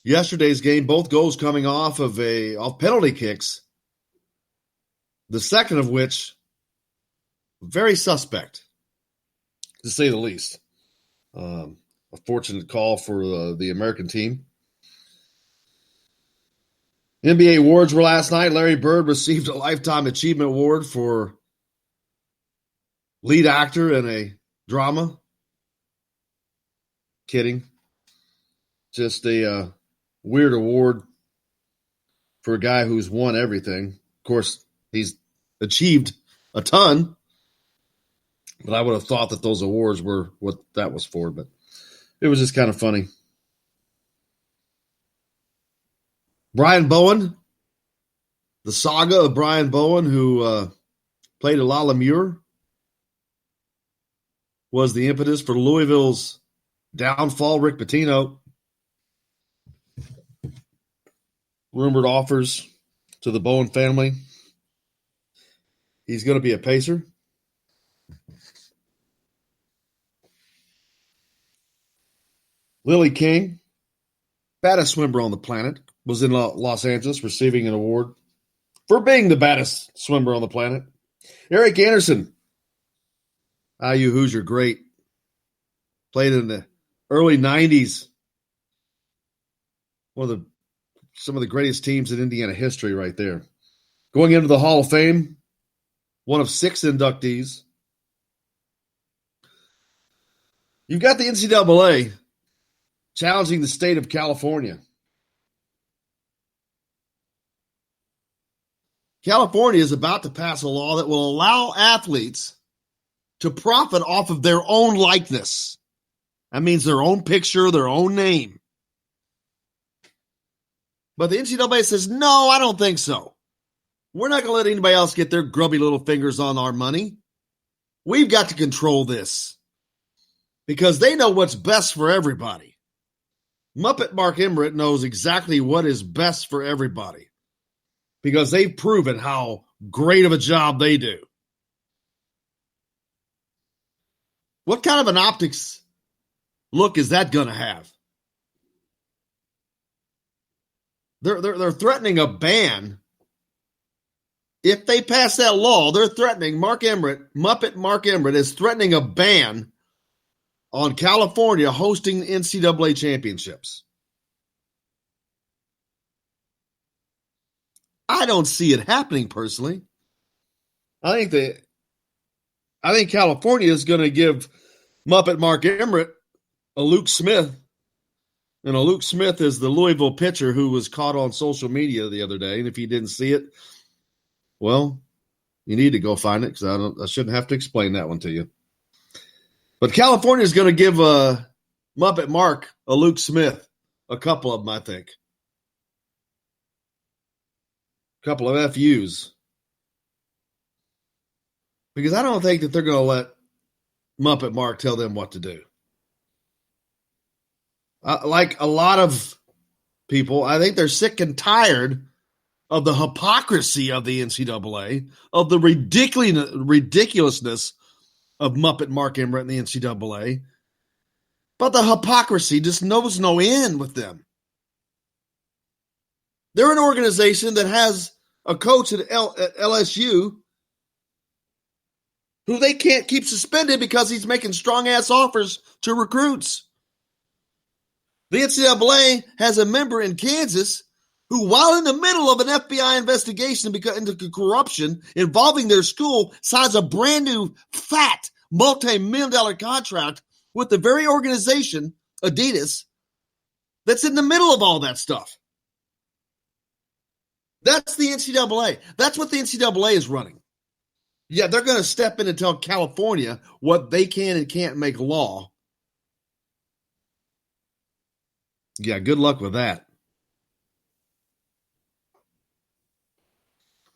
Yesterday's game, both goals coming off penalty kicks. The second of which, very suspect, to say the least. A fortunate call for the American team. NBA awards were last night. Larry Bird received a Lifetime Achievement Award for lead actor in a drama. Kidding. Just a weird award for a guy who's won everything. Of course, he's achieved a ton, but I would have thought that those awards were what that was for, but it was just kind of funny. Brian Bowen, the saga of Brian Bowen, who played Lala Muir, was the impetus for Louisville's downfall. Rick Pitino, rumored offers to the Bowen family. He's going to be a Pacer. Lily King, baddest swimmer on the planet, was in Los Angeles receiving an award for being the baddest swimmer on the planet. Eric Anderson, IU Hoosier great, played in the early 90s. Some of the greatest teams in Indiana history right there. Going into the Hall of Fame, one of 6 inductees. You've got the NCAA challenging the state of California. California is about to pass a law that will allow athletes to profit off of their own likeness. That means their own picture, their own name. But the NCAA says, no, I don't think so. We're not going to let anybody else get their grubby little fingers on our money. We've got to control this because they know what's best for everybody. Muppet Mark Emmert knows exactly what is best for everybody because they've proven how great of a job they do. What kind of an optics look is that going to have? They're threatening a ban. If they pass that law, they're threatening Muppet Mark Emmert is threatening a ban on California hosting NCAA championships. I don't see it happening personally. I think California is going to give Muppet Mark Emmert a Luke Smith. And a Luke Smith is the Louisville pitcher who was caught on social media the other day. And if you didn't see it, well, you need to go find it because I shouldn't have to explain that one to you. But California is going to give Muppet Mark a Luke Smith, a couple of them, I think. A couple of FUs. Because I don't think that they're going to let Muppet Mark tell them what to do. Like a lot of people, I think they're sick and tired of the hypocrisy of the NCAA, of the ridiculousness of Muppet Mark Emmert and the NCAA. But the hypocrisy just knows no end with them. They're an organization that has a coach at LSU who they can't keep suspended because he's making strong-ass offers to recruits. The NCAA has a member in Kansas who, while in the middle of an FBI investigation into corruption involving their school, signs a brand new, fat, multi-million-dollar contract with the very organization, Adidas, that's in the middle of all that stuff. That's the NCAA. That's what the NCAA is running. Yeah, they're going to step in and tell California what they can and can't make law. Yeah, good luck with that.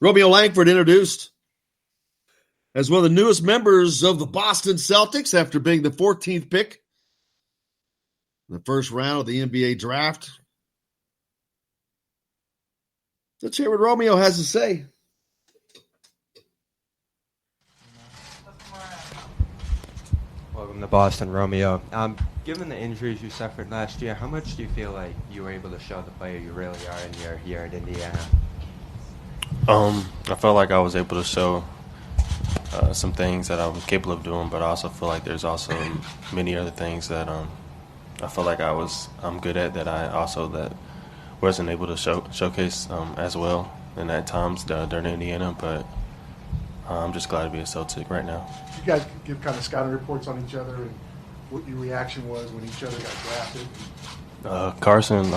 Romeo Langford introduced as one of the newest members of the Boston Celtics after being the 14th pick in the first round of the NBA draft. Let's hear what Romeo has to say. Welcome to Boston, Romeo. Given the injuries you suffered last year, how much do you feel like you were able to show the player you really are in your year at Indiana? I felt like I was able to show some things that I'm capable of doing, but I also feel like there's also many other things that I feel like I'm good at that that wasn't able to showcase as well and at times during Indiana. But I'm just glad to be a Celtic right now. Did you guys give kind of scouting reports on each other and what your reaction was when each other got drafted? Carson,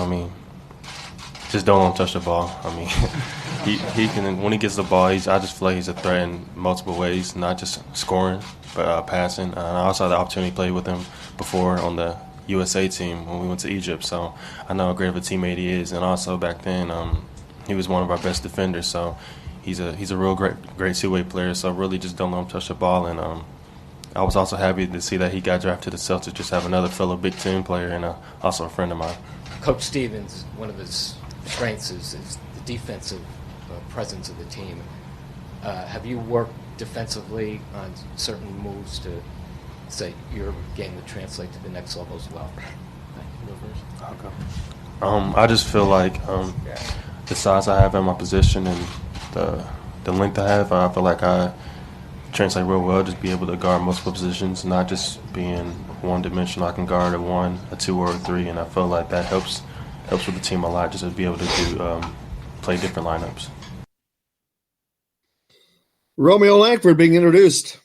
just don't let him touch the ball. He can, when he gets the ball, I just feel like he's a threat in multiple ways, not just scoring, but passing. And I also had the opportunity to play with him before on the USA team when we went to Egypt, so I know how great of a teammate he is. And also back then, he was one of our best defenders, so he's a real great two-way player. So really just don't let him touch the ball. And I was also happy to see that he got drafted to the Celtics, just have another fellow Big Ten player and also a friend of mine. Coach Stevens, one of his strengths is the defensive presence of the team. Have you worked defensively on certain moves to say your game to translate to the next level as well? Okay. I just feel like the size I have at my position and the length I have, I feel like I translate real well, just be able to guard multiple positions, not just being one-dimensional. I can guard a 1, a 2, or a 3, and I feel like that helps with the team a lot, just to be able to play different lineups. Romeo Langford being introduced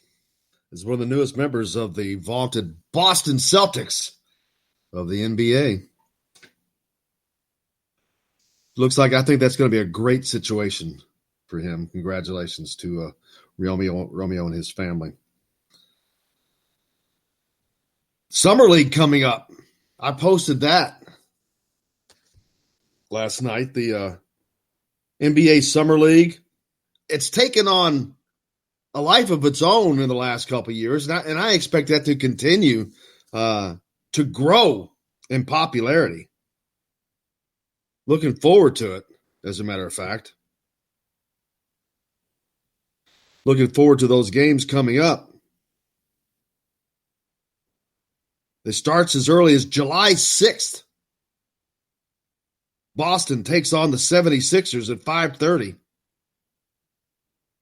as one of the newest members of the vaunted Boston Celtics of the NBA. I think that's going to be a great situation for him. Congratulations to Romeo and his family. Summer League coming up. I posted that last night. The NBA Summer League. It's taken on a life of its own in the last couple of years, and I expect that to continue to grow in popularity. Looking forward to it, as a matter of fact. Looking forward to those games coming up. It starts as early as July 6th. Boston takes on the 76ers at 5:30.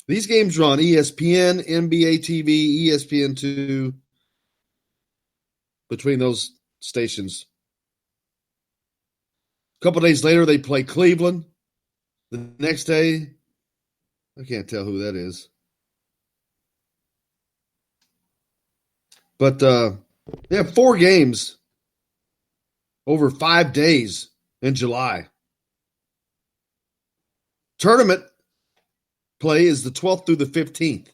These games are on ESPN, NBA TV, ESPN2, between those stations. A couple days later, they play Cleveland. The next day, I can't tell who that is. But they have 4 games over 5 days in July. Tournament play is the 12th through the 15th.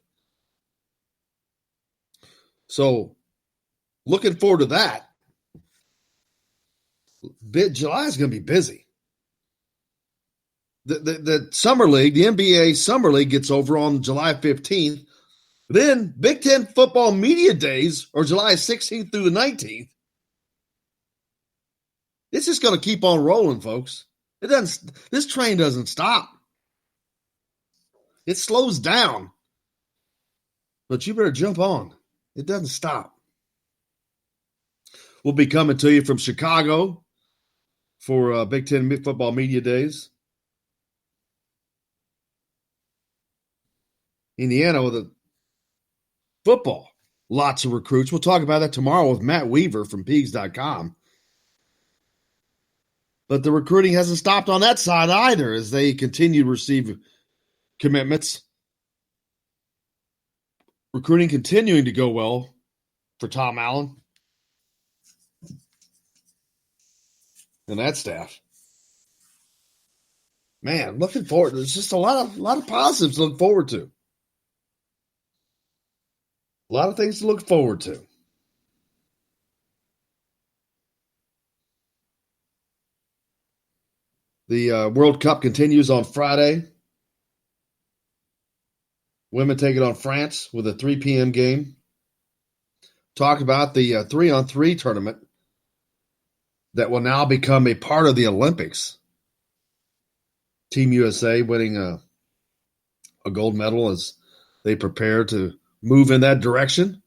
So, looking forward to that. July is going to be busy. The Summer League, the NBA Summer League gets over on July 15th. Then Big Ten football media days are July 16th through the 19th. It's just going to keep on rolling, folks. This train doesn't stop. It slows down. But you better jump on. It doesn't stop. We'll be coming to you from Chicago for Big Ten football media days. Indiana with a football. Lots of recruits. We'll talk about that tomorrow with Matt Weaver from Peegs.com. But the recruiting hasn't stopped on that side either as they continue to receive commitments. Recruiting continuing to go well for Tom Allen and that staff. Man, looking forward. There's just a lot of positives to look forward to. A lot of things to look forward to. The World Cup continues on Friday. Women take it on France with a 3 p.m. game. Talk about the 3-on-3 tournament that will now become a part of the Olympics. Team USA winning a gold medal as they prepare to move in that direction.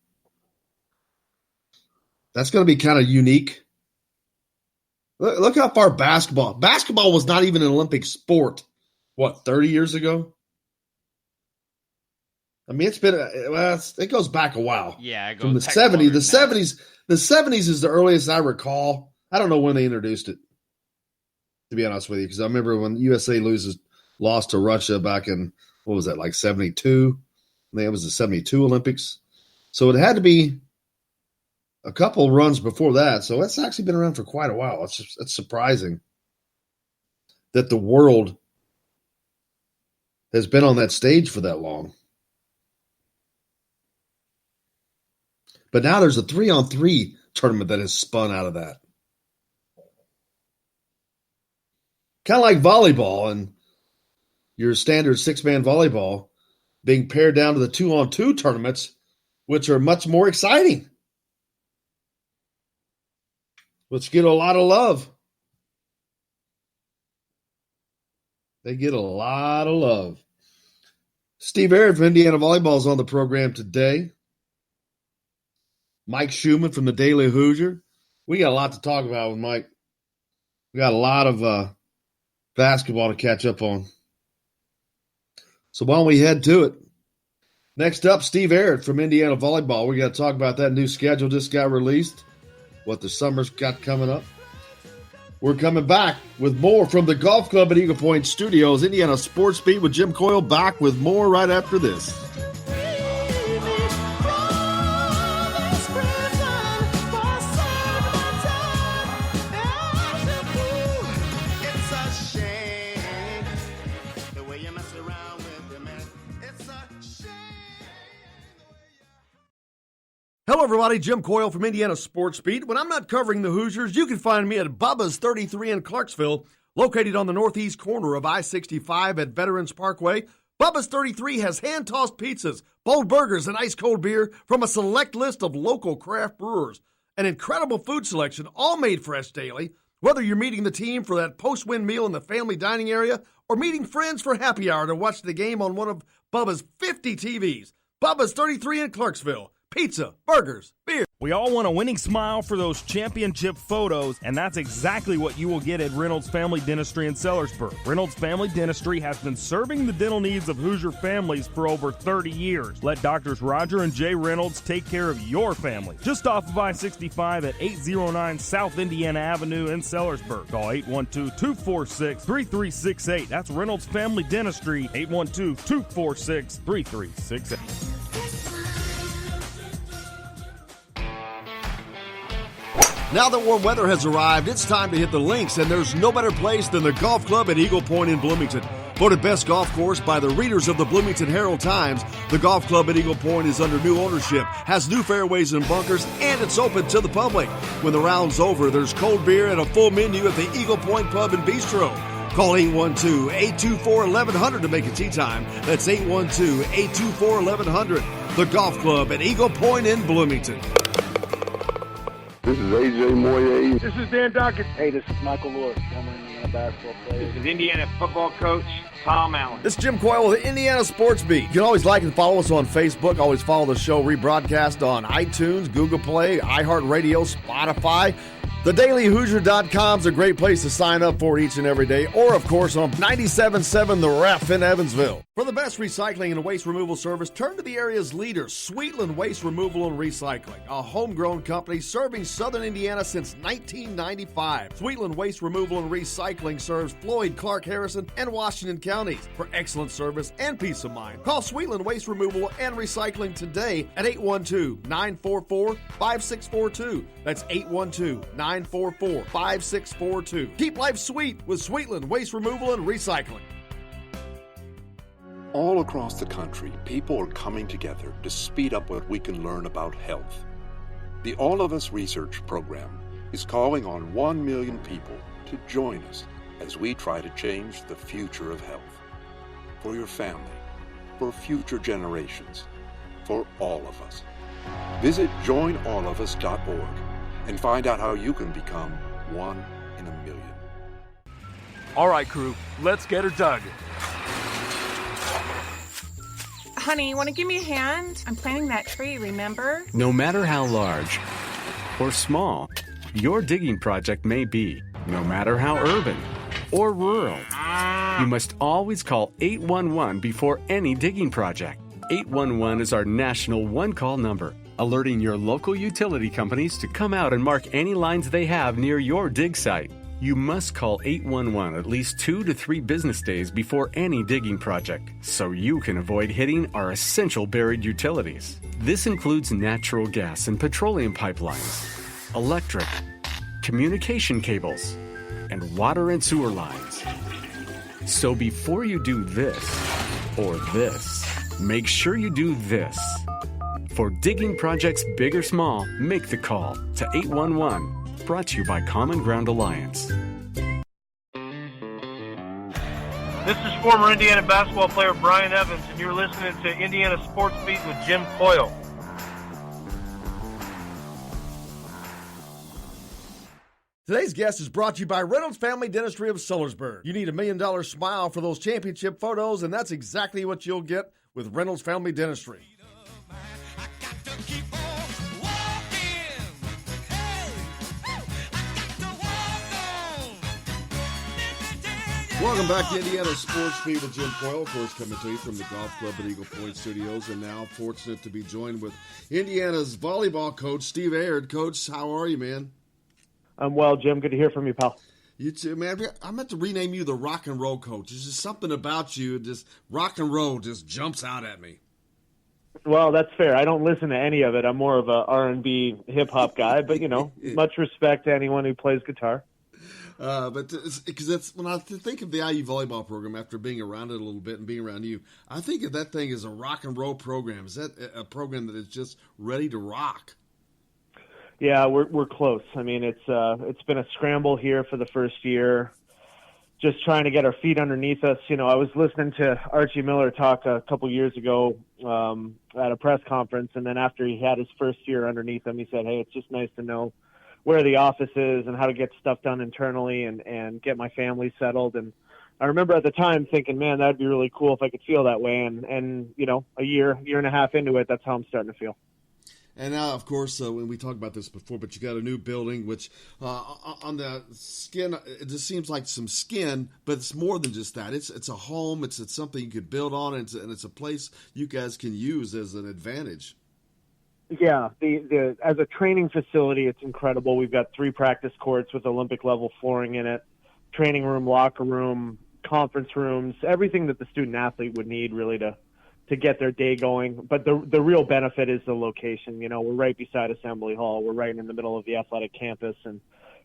That's going to be kind of unique. Look how far basketball. Basketball was not even an Olympic sport, 30 years ago? I mean, it's been it goes back a while. Yeah, it goes from the 70s. The 70s is the earliest I recall. I don't know when they introduced it, to be honest with you, because I remember when USA lost to Russia back in, what was that, like 72? I think it was the 72 Olympics. So it had to be a couple runs before that. So it's actually been around for quite a while. It's surprising that the world has been on that stage for that long. But now there's a 3-on-3 tournament that has spun out of that. Kind of like volleyball and your standard 6-man volleyball being pared down to the 2-on-2 tournaments, which are much more exciting. Which get a lot of love. They get a lot of love. Steve Aird from Indiana Volleyball is on the program today. Mike Schumann from the Daily Hoosier. We got a lot to talk about with Mike. We got a lot of basketball to catch up on. So why don't we head to it? Next up, Steve Aird from Indiana Volleyball. We got to talk about that new schedule just got released, what the summer's got coming up. We're coming back with more from the Golf Club at Eagle Point Studios. Indiana Sports Beat with Jim Coyle back with more right after this. Hello, everybody. Jim Coyle from Indiana Sports Beat. When I'm not covering the Hoosiers, you can find me at Bubba's 33 in Clarksville, located on the northeast corner of I-65 at Veterans Parkway. Bubba's 33 has hand-tossed pizzas, bold burgers, and ice-cold beer from a select list of local craft brewers. An incredible food selection, all made fresh daily. Whether you're meeting the team for that post-win meal in the family dining area or meeting friends for happy hour to watch the game on one of Bubba's 50 TVs. Bubba's 33 in Clarksville. Pizza, burgers, beer. We all want a winning smile for those championship photos, and that's exactly what you will get at Reynolds Family Dentistry in Sellersburg. Reynolds Family Dentistry has been serving the dental needs of Hoosier families for over 30 years. Let Doctors Roger and Jay Reynolds take care of your family. Just off of I-65 at 809 South Indiana Avenue in Sellersburg. Call 812-246-3368. That's Reynolds Family Dentistry, 812-246-3368. Now that warm weather has arrived, it's time to hit the links, and there's no better place than the Golf Club at Eagle Point in Bloomington. Voted best golf course by the readers of the Bloomington Herald-Times, the Golf Club at Eagle Point is under new ownership, has new fairways and bunkers, and it's open to the public. When the round's over, there's cold beer and a full menu at the Eagle Point Pub and Bistro. Call 812-824-1100 to make a tee time. That's 812-824-1100. the golf club at Eagle Point in Bloomington. This is AJ Moye. This is Dan Dockett. Hey, this is Michael Lord, former Indiana basketball player. This is Indiana football coach Tom Allen. This is Jim Coyle with the Indiana Sports Beat. You can always like and follow us on Facebook. Always follow the show rebroadcast on iTunes, Google Play, iHeartRadio, Spotify. TheDailyHoosier.com is a great place to sign up for each and every day, or, of course, on 97.7 The Ref in Evansville. For the best recycling and waste removal service, turn to the area's leader, Sweetland Waste Removal and Recycling, a homegrown company serving southern Indiana since 1995. Sweetland Waste Removal and Recycling serves Floyd, Clark, Harrison, and Washington counties. For excellent service and peace of mind, call Sweetland Waste Removal and Recycling today at 812-944-5642. That's 812-944-5642. Keep life sweet with Sweetland Waste Removal and Recycling. All across the country, people are coming together to speed up what we can learn about health. The All of Us Research Program is calling on 1 million people to join us as we try to change the future of health. For your family, for future generations, for all of us. Visit joinallofus.org and find out how you can become 1 in a million. All right, crew, let's get her dug. Honey, want to give me a hand? I'm planting that tree, remember? No matter how large or small your digging project may be, no matter how urban or rural, you must always call 811 before any digging project. 811 is our national one-call number, alerting your local utility companies to come out and mark any lines they have near your dig site. You must call 811 at least 2 to 3 business days before any digging project, so you can avoid hitting our essential buried utilities. This includes natural gas and petroleum pipelines, electric, communication cables, and water and sewer lines. So before you do this or this, make sure you do this. For digging projects big or small, make the call to 811. Brought to you by Common Ground Alliance. This is former Indiana basketball player Brian Evans, and you're listening to Indiana Sports Beat with Jim Coyle. Today's guest is brought to you by Reynolds Family Dentistry of Sellersburg. You need $1 million smile for those championship photos, and that's exactly what you'll get with Reynolds Family Dentistry. Welcome back to Indiana Sports Beat with Jim Coyle, of course, coming to you from the Golf Club at Eagle Point Studios, and now fortunate to be joined with Indiana's volleyball coach, Steve Aird. Coach, how are you, man? I'm well, Jim. Good to hear from you, pal. You too, man. I meant to rename you the rock and roll coach. There's just something about you, just rock and roll just jumps out at me. Well, that's fair. I don't listen to any of it. I'm more of a R&B hip-hop guy, but, you know, much respect to anyone who plays guitar. But because that's when I think of the IU volleyball program after being around it a little bit and being around you, I think of that thing as a rock and roll program. Is that a program that is just ready to rock? Yeah, we're close. I mean, it's been a scramble here for the first year, just trying to get our feet underneath us. You know, I was listening to Archie Miller talk a couple years ago at a press conference, and then after he had his first year underneath him, he said, "Hey, it's just nice to know where the office is and how to get stuff done internally and get my family settled." And I remember at the time thinking, man, that'd be really cool if I could feel that way. And you know, a year and a half into it, that's how I'm starting to feel. And now, of course, when we talked about this before, but you got a new building, which on the skin, it just seems like some skin, but it's more than just that. It's a home. It's something you could build on, and it's a place you guys can use as an advantage. Yeah, the as a training facility, it's incredible. We've got 3 practice courts with Olympic level flooring in it, training room, locker room, conference rooms, everything that the student athlete would need really to get their day going. But the real benefit is the location. You know, we're right beside Assembly Hall. We're right in the middle of the athletic campus, and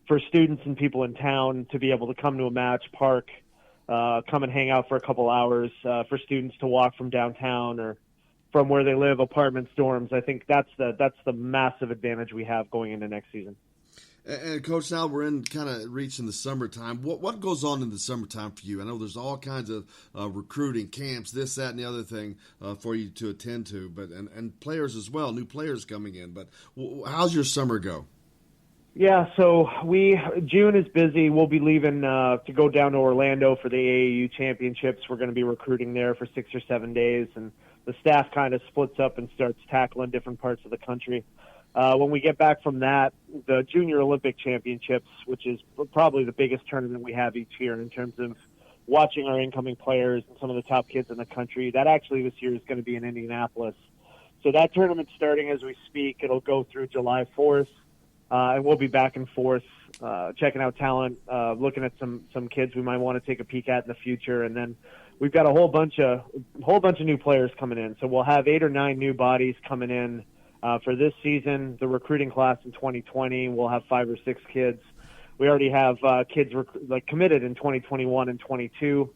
for students and people in town to be able to come to a match, park, come and hang out for a couple hours, for students to walk from downtown or from where they live, apartments, dorms. I think that's the massive advantage we have going into next season. And Coach, now we're in kind of reaching the summertime. What goes on in the summertime for you? I know there's all kinds of recruiting camps, this, that, and the other thing for you to attend to, but and players as well, new players coming in. But how's your summer go? Yeah, so June is busy. We'll be leaving to go down to Orlando for the AAU championships. We're going to be recruiting there for 6 or 7 days, and the staff kind of splits up and starts tackling different parts of the country. When we get back from that, the Junior Olympic Championships, which is probably the biggest tournament we have each year in terms of watching our incoming players and some of the top kids in the country, that actually this year is going to be in Indianapolis. So that tournament's starting as we speak. It'll go through July 4th, and we'll be back and forth checking out talent, looking at some kids we might want to take a peek at in the future, and then we've got a whole bunch of new players coming in. So we'll have 8 or 9 new bodies coming in. For this season, the recruiting class in 2020, we'll have 5 or 6 kids. We already have kids committed in 2021 and 22.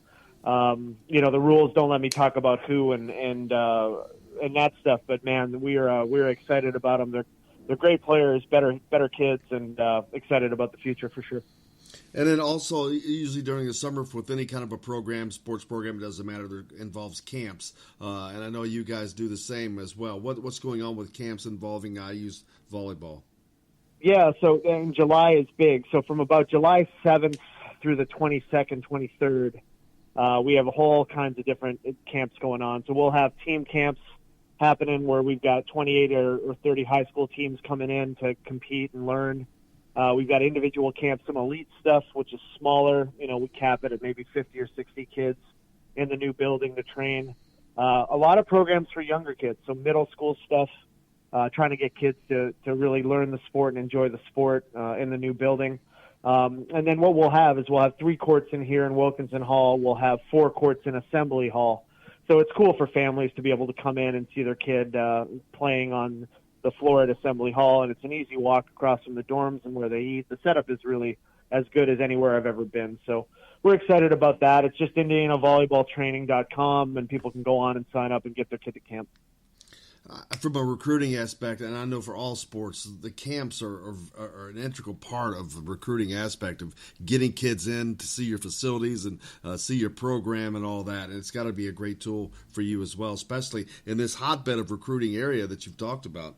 The rules don't let me talk about who and that stuff, but man, we're excited about them. They're great players, better kids, and excited about the future for sure. And then also, usually during the summer, with any kind of a program, sports program, it doesn't matter, it involves camps. And I know you guys do the same as well. What's going on with camps involving IU's volleyball? Yeah, so in July is big. So from about July 7th through the 22nd, 23rd, we have a whole kinds of different camps going on. So we'll have team camps happening where we've got 28 or 30 high school teams coming in to compete and learn. We've got individual camps, some elite stuff, which is smaller. We cap it at maybe 50 or 60 kids in the new building to train. A lot of programs for younger kids, so middle school stuff, trying to get kids to really learn the sport and enjoy the sport in the new building. And then what we'll have is we'll have 3 courts in here in Wilkinson Hall. We'll have 4 courts in Assembly Hall. So it's cool for families to be able to come in and see their kid playing on the floor at Assembly Hall, and it's an easy walk across from the dorms and where they eat. The setup is really as good as anywhere I've ever been. So we're excited about that. It's just IndianaVolleyballTraining.com, and people can go on and sign up and get their kid to camp. From a recruiting aspect, and I know for all sports, the camps are an integral part of the recruiting aspect of getting kids in to see your facilities and see your program and all that. And it's got to be a great tool for you as well, especially in this hotbed of recruiting area that you've talked about.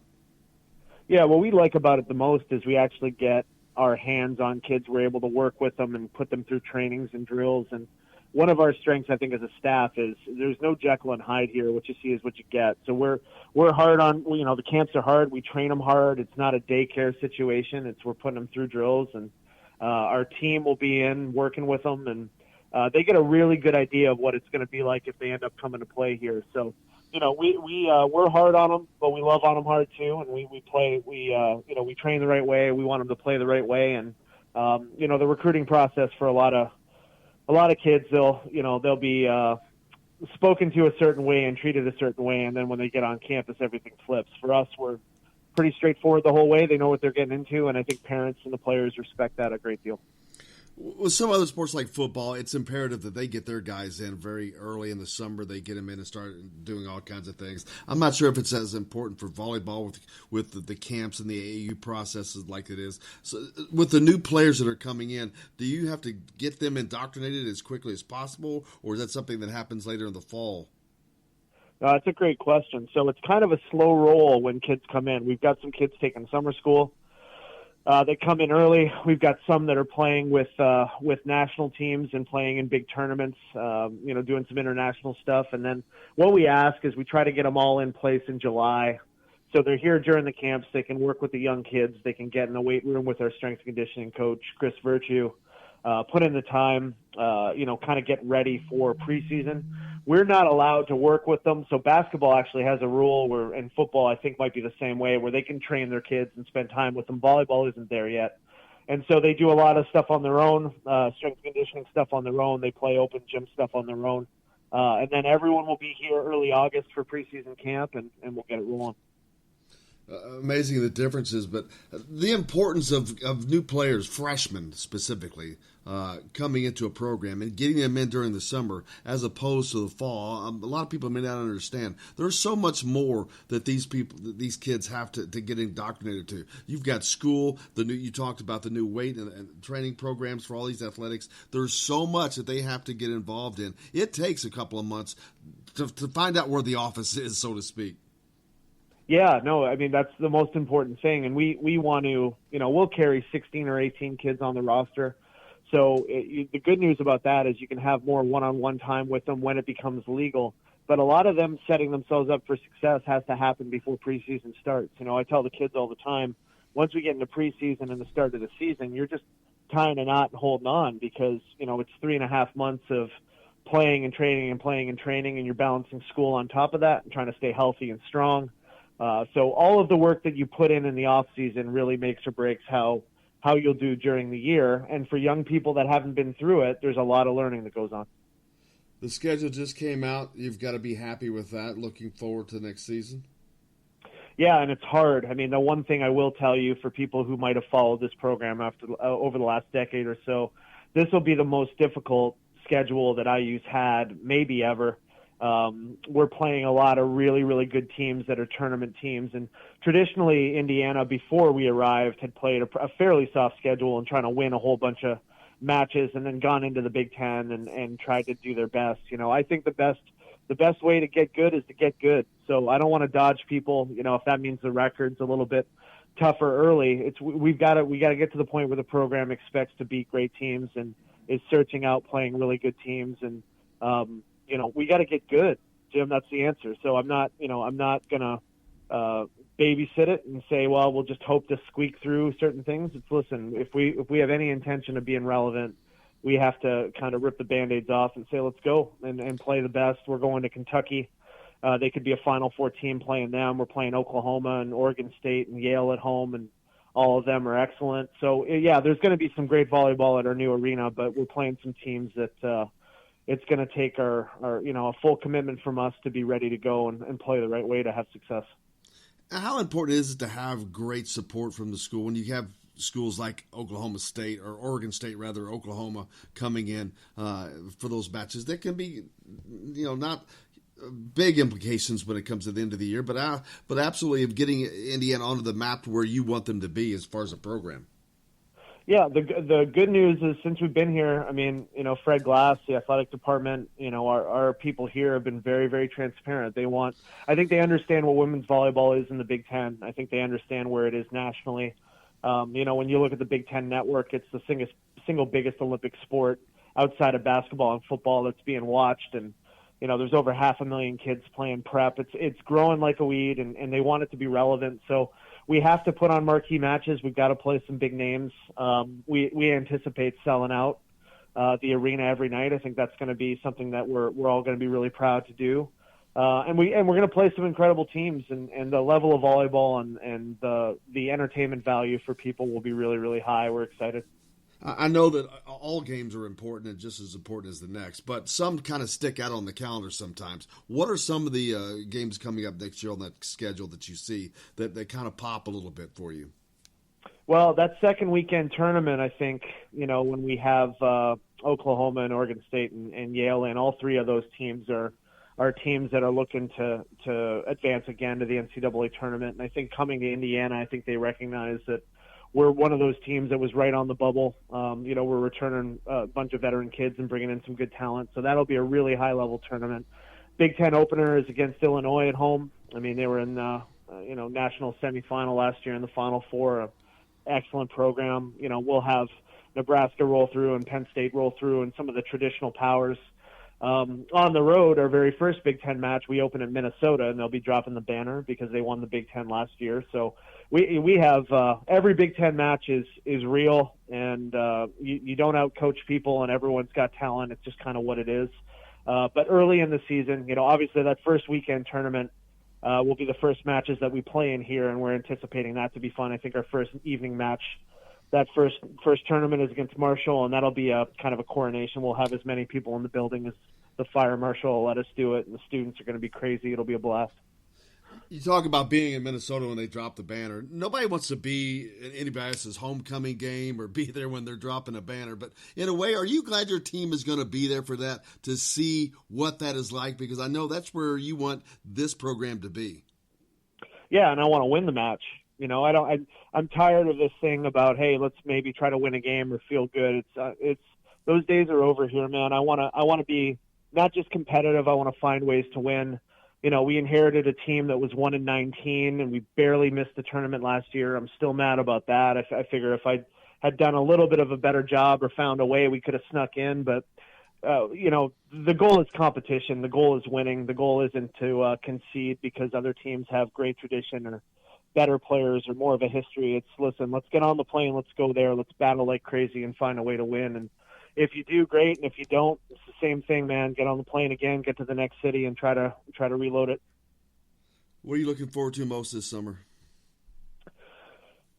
Yeah, what we like about it the most is we actually get our hands on kids. We're able to work with them and put them through trainings and drills. And one of our strengths, I think, as a staff is there's no Jekyll and Hyde here. What you see is what you get. So we're hard on, the camps are hard. We train them hard. It's not a daycare situation. We're putting them through drills, and our team will be in working with them, and they get a really good idea of what it's going to be like if they end up coming to play here. So, we're hard on them, but we love on them hard too, and we train the right way. We want them to play the right way, and the recruiting process for a lot of kids, they'll be spoken to a certain way and treated a certain way, and then when they get on campus, everything flips. For us, we're pretty straightforward the whole way. They know what they're getting into, and I think parents and the players respect that a great deal. With some other sports like football, it's imperative that they get their guys in very early in the summer. They get them in and start doing all kinds of things. I'm not sure if it's as important for volleyball with the camps and the AAU processes like it is. So with the new players that are coming in, do you have to get them indoctrinated as quickly as possible, or is that something that happens later in the fall? That's a great question. So it's kind of a slow roll when kids come in. We've got some kids taking summer school. They come in early. We've got some that are playing with national teams and playing in big tournaments, doing some international stuff. And then what we ask is we try to get them all in place in July. So they're here during the camps. They can work with the young kids. They can get in the weight room with our strength and conditioning coach, Chris Virtue, put in the time, kind of get ready for preseason. We're not allowed to work with them. So basketball actually has a rule where, and football I think might be the same way, where they can train their kids and spend time with them. Volleyball isn't there yet. And so they do a lot of stuff on their own, strength and conditioning stuff on their own. They play open gym stuff on their own. And then everyone will be here early August for preseason camp, and we'll get it rolling. Amazing the differences, but the importance of new players, freshmen specifically, coming into a program and getting them in during the summer as opposed to the fall. A lot of people may not understand. There's so much more that these kids have to get indoctrinated to. You've got school, you talked about the new weight and training programs for all these athletics. There's so much that they have to get involved in. It takes a couple of months to find out where the office is, so to speak. Yeah, no, I mean, that's the most important thing. And we want to, we'll carry 16 or 18 kids on the roster. So the good news about that is you can have more one-on-one time with them when it becomes legal. But a lot of them setting themselves up for success has to happen before preseason starts. I tell the kids all the time, once we get into preseason and the start of the season, you're just tying a knot and holding on because, it's 3.5 months of playing and training and you're balancing school on top of that and trying to stay healthy and strong. So all of the work that you put in the off season really makes or breaks how you'll do during the year. And for young people that haven't been through it, there's a lot of learning that goes on. The schedule just came out. You've got to be happy with that. Looking forward to the next season. Yeah, and it's hard. I mean, the one thing I will tell you for people who might have followed this program over the last decade or so, this will be the most difficult schedule that IU's had maybe ever. We're playing a lot of really, really good teams that are tournament teams. And traditionally, Indiana, before we arrived, had played a fairly soft schedule and trying to win a whole bunch of matches and then gone into the Big Ten and tried to do their best. I think the best way to get good is to get good. So I don't want to dodge people, if that means the record's a little bit tougher early. We got to get to the point where the program expects to beat great teams and is searching out playing really good teams. And, we got to get good, Jim. That's the answer. So I'm not going to babysit it and say, well, we'll just hope to squeak through certain things. Listen, if we have any intention of being relevant, we have to kind of rip the Band-Aids off and say, let's go and play the best. We're going to Kentucky. They could be a Final Four team playing them. We're playing Oklahoma and Oregon State and Yale at home, and all of them are excellent. So, yeah, there's going to be some great volleyball at our new arena, but we're playing some teams that it's going to take our a full commitment from us to be ready to go and play the right way to have success. How important is it to have great support from the school when you have schools like Oklahoma State or Oregon State, rather, Oklahoma coming in for those matches? That can be, not big implications when it comes to the end of the year, but absolutely of getting Indiana onto the map to where you want them to be as far as a program. Yeah, the good news is since we've been here, I mean, Fred Glass, the athletic department, our people here have been very, very transparent. I think they understand what women's volleyball is in the Big Ten. I think they understand where it is nationally. When you look at the Big Ten network, it's the single biggest Olympic sport outside of basketball and football that's being watched. And, there's over 500,000 kids playing prep. It's growing like a weed, and they want it to be relevant. So we have to put on marquee matches. We've got to play some big names. We anticipate selling out the arena every night. I think that's going to be something that we're all going to be really proud to do. And we're going to play some incredible teams, and the level of volleyball and the entertainment value for people will be really, really high. We're excited. I know that all games are important and just as important as the next, but some kind of stick out on the calendar sometimes. What are some of the games coming up next year on that schedule that you see that kind of pop a little bit for you? Well, that second weekend tournament, I think, when we have Oklahoma and Oregon State and Yale, and all three of those teams are teams that are looking to advance again to the NCAA tournament. And I think coming to Indiana, I think they recognize that we're one of those teams that was right on the bubble. We're returning a bunch of veteran kids and bringing in some good talent. So that'll be a really high-level tournament. Big Ten opener is against Illinois at home. I mean, they were in national semifinal last year in the Final Four. Excellent program. We'll have Nebraska roll through and Penn State roll through and some of the traditional powers. On the road, our very first Big Ten match, we open in Minnesota, and they'll be dropping the banner because they won the Big Ten last year. So we have every Big Ten match is real, and you don't outcoach people, and everyone's got talent. It's just kind of what it is. But early in the season, obviously that first weekend tournament will be the first matches that we play in here, and we're anticipating that to be fun. I think our first evening match, that first tournament, is against Marshall, and that'll be a kind of a coronation. We'll have as many people in the building as the fire marshal will let us do it, and the students are going to be crazy. It'll be a blast. You talk about being in Minnesota when they drop the banner. Nobody wants to be in anybody else's homecoming game or be there when they're dropping a banner. But in a way, are you glad your team is going to be there for that, to see what that is like? Because I know that's where you want this program to be. Yeah, and I want to win the match. You know, I'm tired of this thing about, hey, let's maybe try to win a game or feel good. It's those days are over here, man. I want to be not just competitive. I want to find ways to win. You know, we inherited a team that was 1-19, and we barely missed the tournament last year. I'm still mad about that. I figure if I had done a little bit of a better job or found a way, we could have snuck in. But, you know, the goal is competition. The goal is winning. The goal isn't to concede because other teams have great tradition or better players or more of a history. It's, listen, let's get on the plane. Let's go there. Let's battle like crazy and find a way to win. And if you do, great, and if you don't, it's the same thing, man. Get on the plane again, get to the next city, and try to reload it. What are you looking forward to most this summer?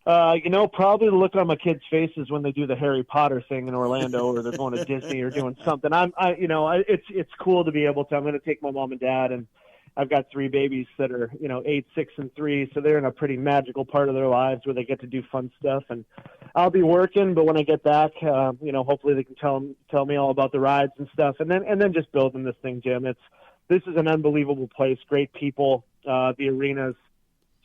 You know, probably the look on my kids' faces when they do the Harry Potter thing in Orlando, or they're going to Disney or doing something. It's cool to be able to. I'm going to take my mom and dad, and I've got 3 babies that are, 8, 6, and 3, so they're in a pretty magical part of their lives where they get to do fun stuff. And I'll be working, but when I get back, hopefully they can tell me all about the rides and stuff, and then just building this thing, Jim. This is an unbelievable place, great people. The arena's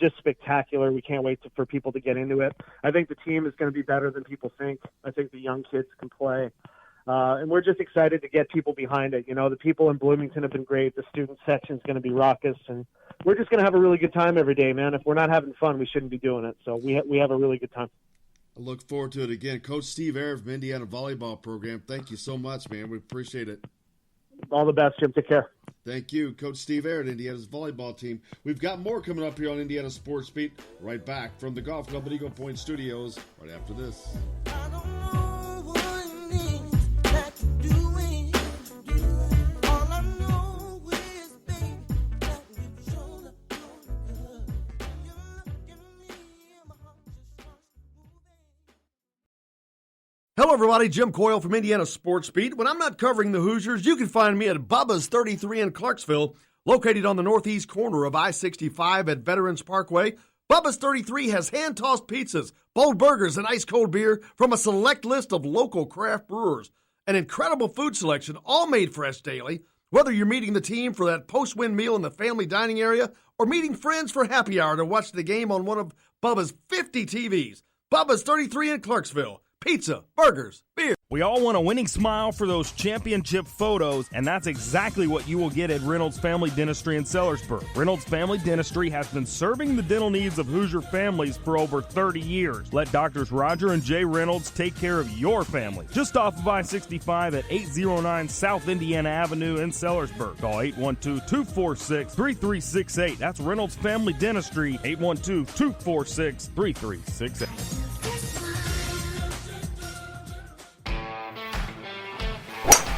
just spectacular. We can't wait for people to get into it. I think the team is going to be better than people think. I think the young kids can play. And we're just excited to get people behind it. You know, the people in Bloomington have been great. The student section's going to be raucous, and we're just going to have a really good time every day, man. If we're not having fun, we shouldn't be doing it. So we have a really good time. I look forward to it again. Coach Steve Ayer from Indiana Volleyball Program, thank you so much, man. We appreciate it. All the best, Jim. Take care. Thank you, Coach Steve Ayer at Indiana's volleyball team. We've got more coming up here on Indiana Sports Beat. Right back from the Golf Club at Eagle Point Studios right after this. Hello, everybody. Jim Coyle from Indiana Sports Beat. When I'm not covering the Hoosiers, you can find me at Bubba's 33 in Clarksville, located on the northeast corner of I-65 at Veterans Parkway. Bubba's 33 has hand-tossed pizzas, bold burgers, and ice-cold beer from a select list of local craft brewers. An incredible food selection, all made fresh daily. Whether you're meeting the team for that post-win meal in the family dining area or meeting friends for happy hour to watch the game on one of Bubba's 50 TVs. Bubba's 33 in Clarksville. Pizza, burgers, beer. We all want a winning smile for those championship photos, and that's exactly what you will get at Reynolds Family Dentistry in Sellersburg. Reynolds Family Dentistry has been serving the dental needs of Hoosier families for over 30 years. Let Doctors Roger and Jay Reynolds take care of your family. Just off of I-65 at 809 South Indiana Avenue in Sellersburg. Call 812-246-3368. That's Reynolds Family Dentistry, 812-246-3368.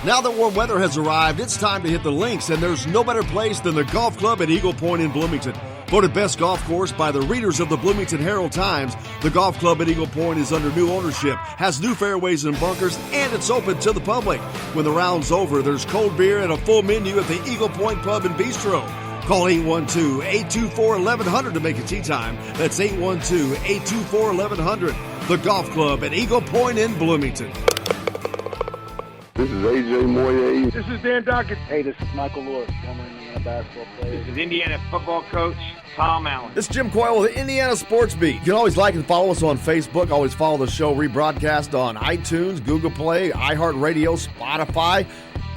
Now that warm weather has arrived, it's time to hit the links, and there's no better place than the Golf Club at Eagle Point in Bloomington. Voted best golf course by the readers of the Bloomington Herald-Times, the Golf Club at Eagle Point is under new ownership, has new fairways and bunkers, and it's open to the public. When the round's over, there's cold beer and a full menu at the Eagle Point Pub and Bistro. Call 812-824-1100 to make a tee time. That's 812-824-1100. The Golf Club at Eagle Point in Bloomington. This is AJ Moye. This is Dan Dockett. Hey, this is Michael Lord, former Indiana basketball player. This is Indiana football coach Tom Allen. This is Jim Coyle with the Indiana Sports Beat. You can always like and follow us on Facebook. Always follow the show rebroadcast on iTunes, Google Play, iHeartRadio, Spotify.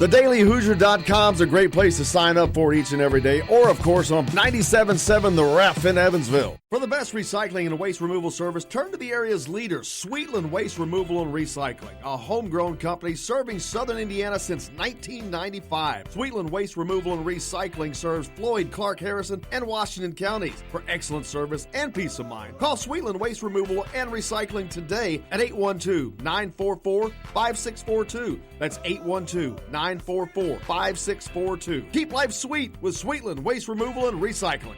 TheDailyHoosier.com is a great place to sign up for each and every day, or, of course, on 97.7 The Ref in Evansville. For the best recycling and waste removal service, turn to the area's leader, Sweetland Waste Removal and Recycling, a homegrown company serving southern Indiana since 1995. Sweetland Waste Removal and Recycling serves Floyd, Clark, Harrison, and Washington counties. For excellent service and peace of mind, call Sweetland Waste Removal and Recycling today at 812-944-5642. That's 812-944-5642. Keep life sweet with Sweetland Waste Removal and Recycling.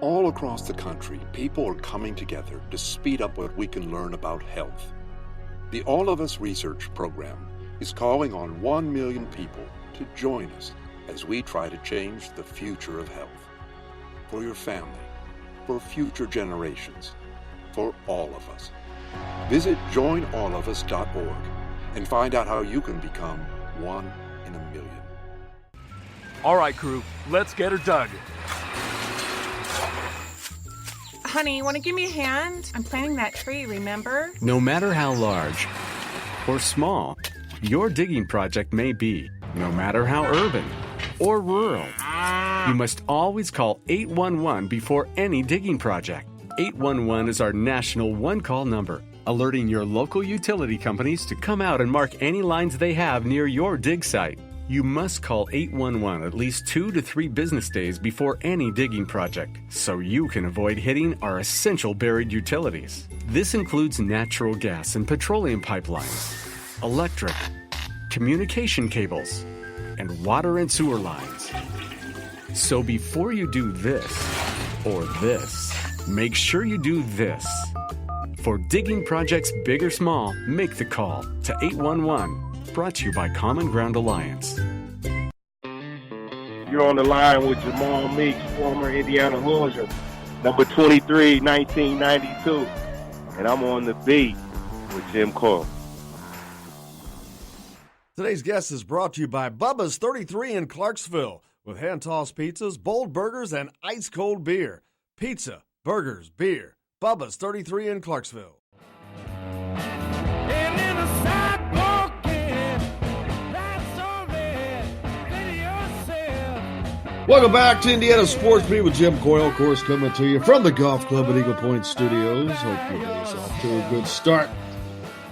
All across the country, people are coming together to speed up what we can learn about health. The All of Us Research Program is calling on 1 million people to join us as we try to change the future of health. For your family, for future generations, for all of us. Visit joinallofus.org and find out how you can become one in a million. All right, crew, let's get her dug. Honey, want to give me a hand? I'm planting that tree, remember? No matter how large or small your digging project may be, no matter how urban or rural, you must always call 811 before any digging project. 811 is our national one-call number, alerting your local utility companies to come out and mark any lines they have near your dig site. You must call 811 at least 2 to 3 business days before any digging project, so you can avoid hitting our essential buried utilities. This includes natural gas and petroleum pipelines, electric, communication cables, and water and sewer lines. So before you do this or this, make sure you do this. For digging projects big or small, make the call to 811. Brought to you by Common Ground Alliance. You're on the line with Jamal Meeks, former Indiana Hoosier, number 23, 1992. And I'm on the beat with Jim Coyle. Today's guest is brought to you by Bubba's 33 in Clarksville, with hand-tossed pizzas, bold burgers, and ice-cold beer. Pizza, burgers, beer. Bubba's 33 in Clarksville. Welcome back to Indiana Sports Beat with Jim Coyle, of course, coming to you from the Golf Club at Eagle Point Studios. Hope your day's off to a good start.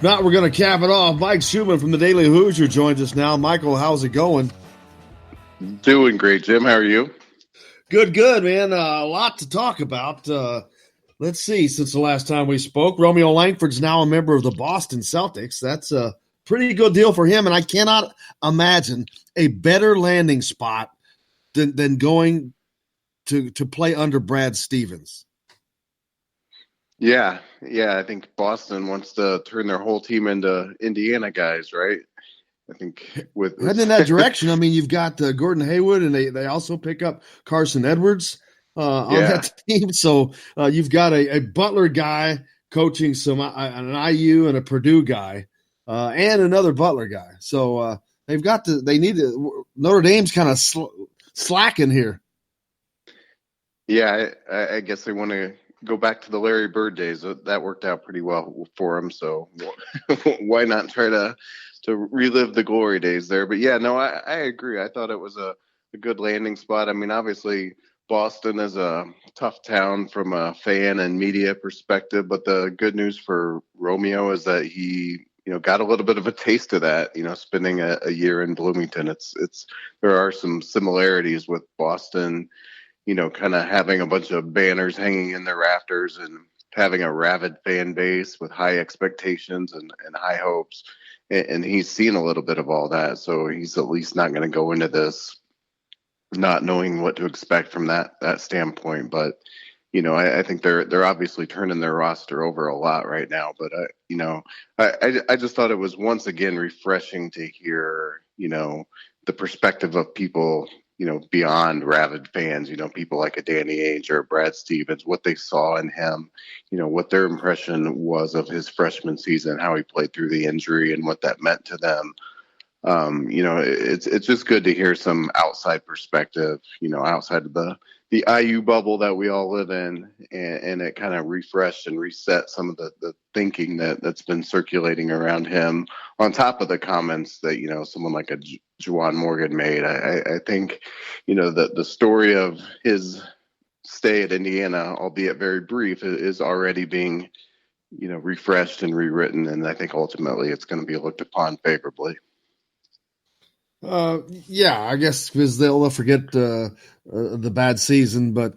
Now we're going to cap it off. Mike Schumann from the Daily Hoosier joins us now. Michael, how's it going? Doing great, Jim. How are you? Good, man. A lot to talk about. Let's see. Since the last time we spoke, Romeo Langford's now a member of the Boston Celtics. That's a pretty good deal for him, and I cannot imagine a better landing spot than going to play under Brad Stevens. Yeah. I think Boston wants to turn their whole team into Indiana guys, right? I think with heading in that direction. I mean, you've got Gordon Hayward, and they also pick up Carson Edwards on that team. So you've got a Butler guy coaching an IU and a Purdue guy and another Butler guy. So Notre Dame's kind of slacking here. Yeah, I guess they want to go back to the Larry Bird days. That worked out pretty well for him. So why not try to relive the glory days there? But yeah, no, I agree. I thought it was a good landing spot. I mean, obviously Boston is a tough town from a fan and media perspective, but the good news for Romeo is that he got a little bit of a taste of that, spending a year in Bloomington. There are some similarities with Boston, kind of having a bunch of banners hanging in their rafters and having a rabid fan base with high expectations and high hopes. And he's seen a little bit of all that. So he's at least not going to go into this not knowing what to expect from that standpoint. But, I think they're obviously turning their roster over a lot right now. But, I just thought it was once again refreshing to hear, the perspective of people, beyond rabid fans, people like a Danny Ainge or Brad Stevens, what they saw in him, what their impression was of his freshman season, how he played through the injury and what that meant to them. It's just good to hear some outside perspective, outside of the IU bubble that we all live in, and it kind of refreshed and reset some of the thinking that's been circulating around him, on top of the comments that, someone like a Juwan Morgan made. I think, the story of his stay at Indiana, albeit very brief, is already being, refreshed and rewritten. And I think ultimately it's going to be looked upon favorably. I guess because they'll forget the bad season. But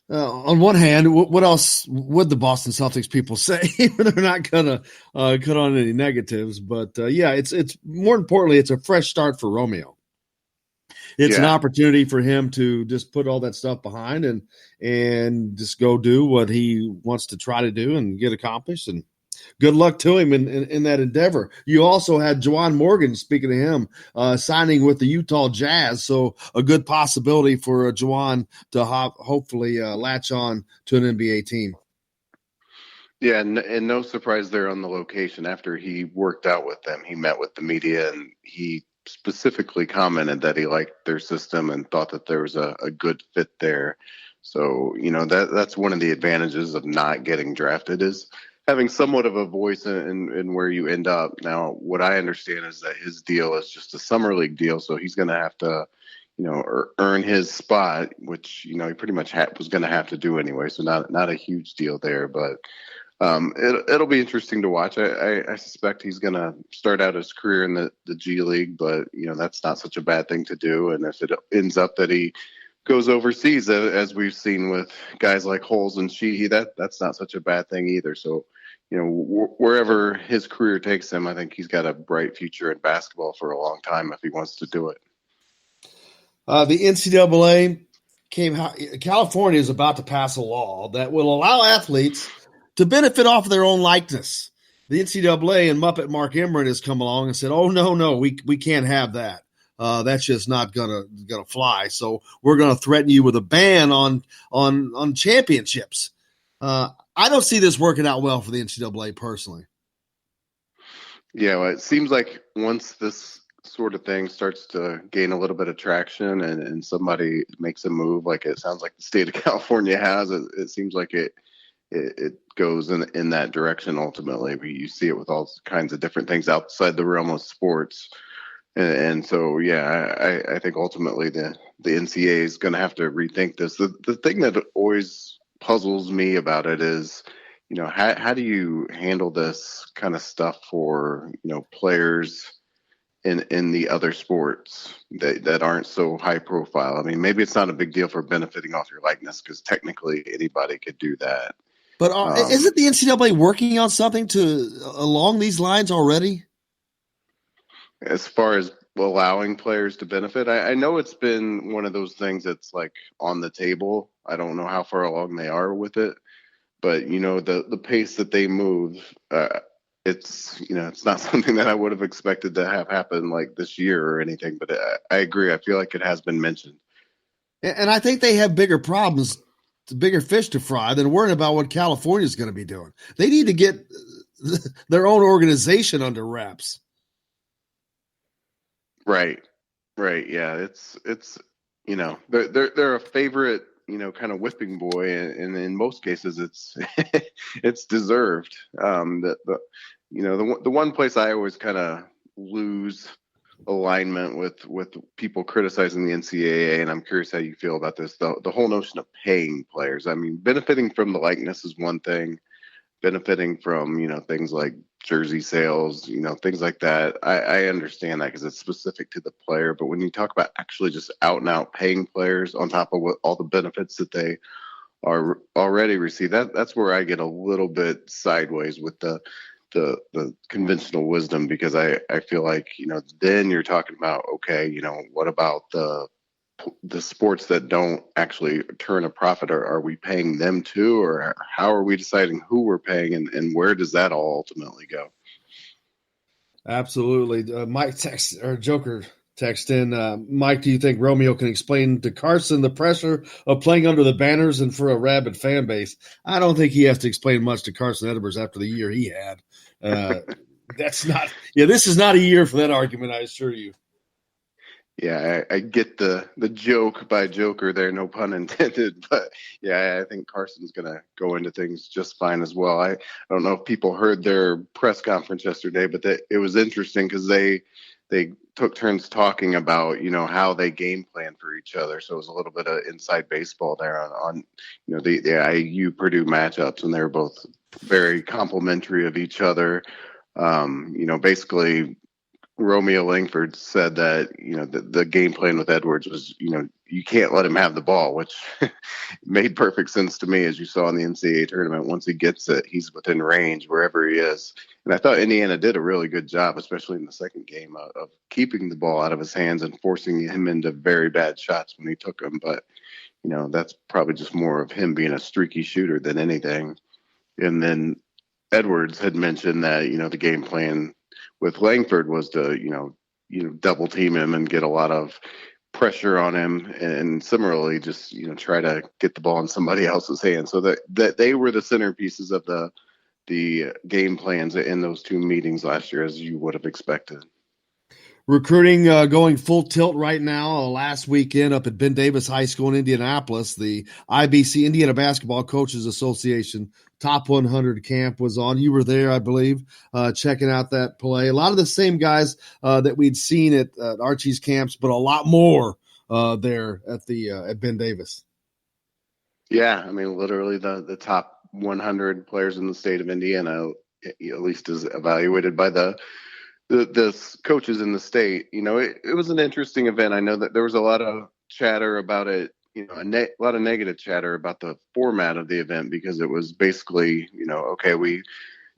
on one hand, what else would the Boston Celtics people say? They're not gonna cut on any negatives. But it's more importantly, it's a fresh start for Romeo. It's an opportunity for him to just put all that stuff behind and just go do what he wants to try to do and get accomplished. And good luck to him in that endeavor. You also had Juwan Morgan, speaking of him, signing with the Utah Jazz. So a good possibility for Juwan to hopefully latch on to an NBA team. Yeah, and no surprise there on the location. After he worked out with them, he met with the media, and he specifically commented that he liked their system and thought that there was a good fit there. So, that's one of the advantages of not getting drafted, is having somewhat of a voice in where you end up. Now, what I understand is that his deal is just a summer league deal, so he's going to have to, earn his spot, which, he pretty much was going to have to do anyway. So not a huge deal there, but it'll be interesting to watch. I suspect he's going to start out his career in the G League, but that's not such a bad thing to do. And if it ends up that he goes overseas, as we've seen with guys like Holes and Sheehy, that's not such a bad thing either. So, wherever his career takes him, I think he's got a bright future in basketball for a long time if he wants to do it. The NCAA California is about to pass a law that will allow athletes to benefit off of their own likeness. The NCAA and Muppet Mark Emmert has come along and said, "Oh no, we can't have that. That's just not gonna fly. So we're gonna threaten you with a ban on championships." I don't see this working out well for the NCAA personally. Yeah, well, it seems like once this sort of thing starts to gain a little bit of traction and somebody makes a move, like it sounds like the state of California has, it seems like it goes in that direction ultimately. But you see it with all kinds of different things outside the realm of sports. And so, yeah, I think ultimately the NCAA is going to have to rethink this. The thing that always puzzles me about it is, how do you handle this kind of stuff for, players in the other sports that aren't so high profile? I mean, maybe it's not a big deal for benefiting off your likeness, because technically anybody could do that. But isn't the NCAA working on something along these lines already? As far as allowing players to benefit, I know it's been one of those things that's like on the table. I don't know how far along they are with it, but the pace that they move, it's not something that I would have expected to have happen like this year or anything. But I agree. I feel like it has been mentioned, and I think they have bigger problems, bigger fish to fry than worrying about what California is going to be doing. They need to get their own organization under wraps. Right. Yeah. It's they're a favorite, kind of whipping boy. And in most cases it's, it's deserved. The one place I always kind of lose alignment with people criticizing the NCAA, and I'm curious how you feel about this, the whole notion of paying players. I mean, benefiting from the likeness is one thing. Benefiting from, things like jersey sales, things like that. I understand that because it's specific to the player. But when you talk about actually just out and out paying players on top of all the benefits that they are already receive, that's where I get a little bit sideways with the conventional wisdom, because I feel like, then you're talking about, okay, what about the sports that don't actually turn a profit? Are we paying them too, or how are we deciding who we're paying, and where does that all ultimately go? Absolutely. Mike Joker text in, Mike, do you think Romeo can explain to Carson the pressure of playing under the banners and for a rabid fan base? I don't think he has to explain much to Carson Edwards after the year he had. This is not a year for that argument, I assure you. Yeah, I get the joke by Joker there, no pun intended. But yeah, I think Carson's going to go into things just fine as well. I don't know if people heard their press conference yesterday, but it was interesting because they took turns talking about, how they game plan for each other. So it was a little bit of inside baseball there on the IU Purdue matchups, and they were both very complimentary of each other. Basically, Romeo Langford said that, the game plan with Edwards was, you can't let him have the ball, which made perfect sense to me, as you saw in the NCAA tournament. Once he gets it, he's within range wherever he is. And I thought Indiana did a really good job, especially in the second game, of keeping the ball out of his hands and forcing him into very bad shots when he took them. But, that's probably just more of him being a streaky shooter than anything. And then Edwards had mentioned that, the game plan with Langford was to, double team him and get a lot of pressure on him, and similarly just, try to get the ball in somebody else's hands. So that they were the centerpieces of the game plans in those two meetings last year, as you would have expected. Recruiting going full tilt right now. Last weekend up at Ben Davis High School in Indianapolis, the IBC, Indiana Basketball Coaches Association Top 100 camp was on. You were there, I believe, checking out that play. A lot of the same guys that we'd seen at Archie's camps, but a lot more there at Ben Davis. Yeah, I mean, literally the top 100 players in the state of Indiana, at least as evaluated by the coaches in the state. It was an interesting event. I know that there was a lot of chatter about it, a lot of negative chatter about the format of the event, because it was basically, okay, we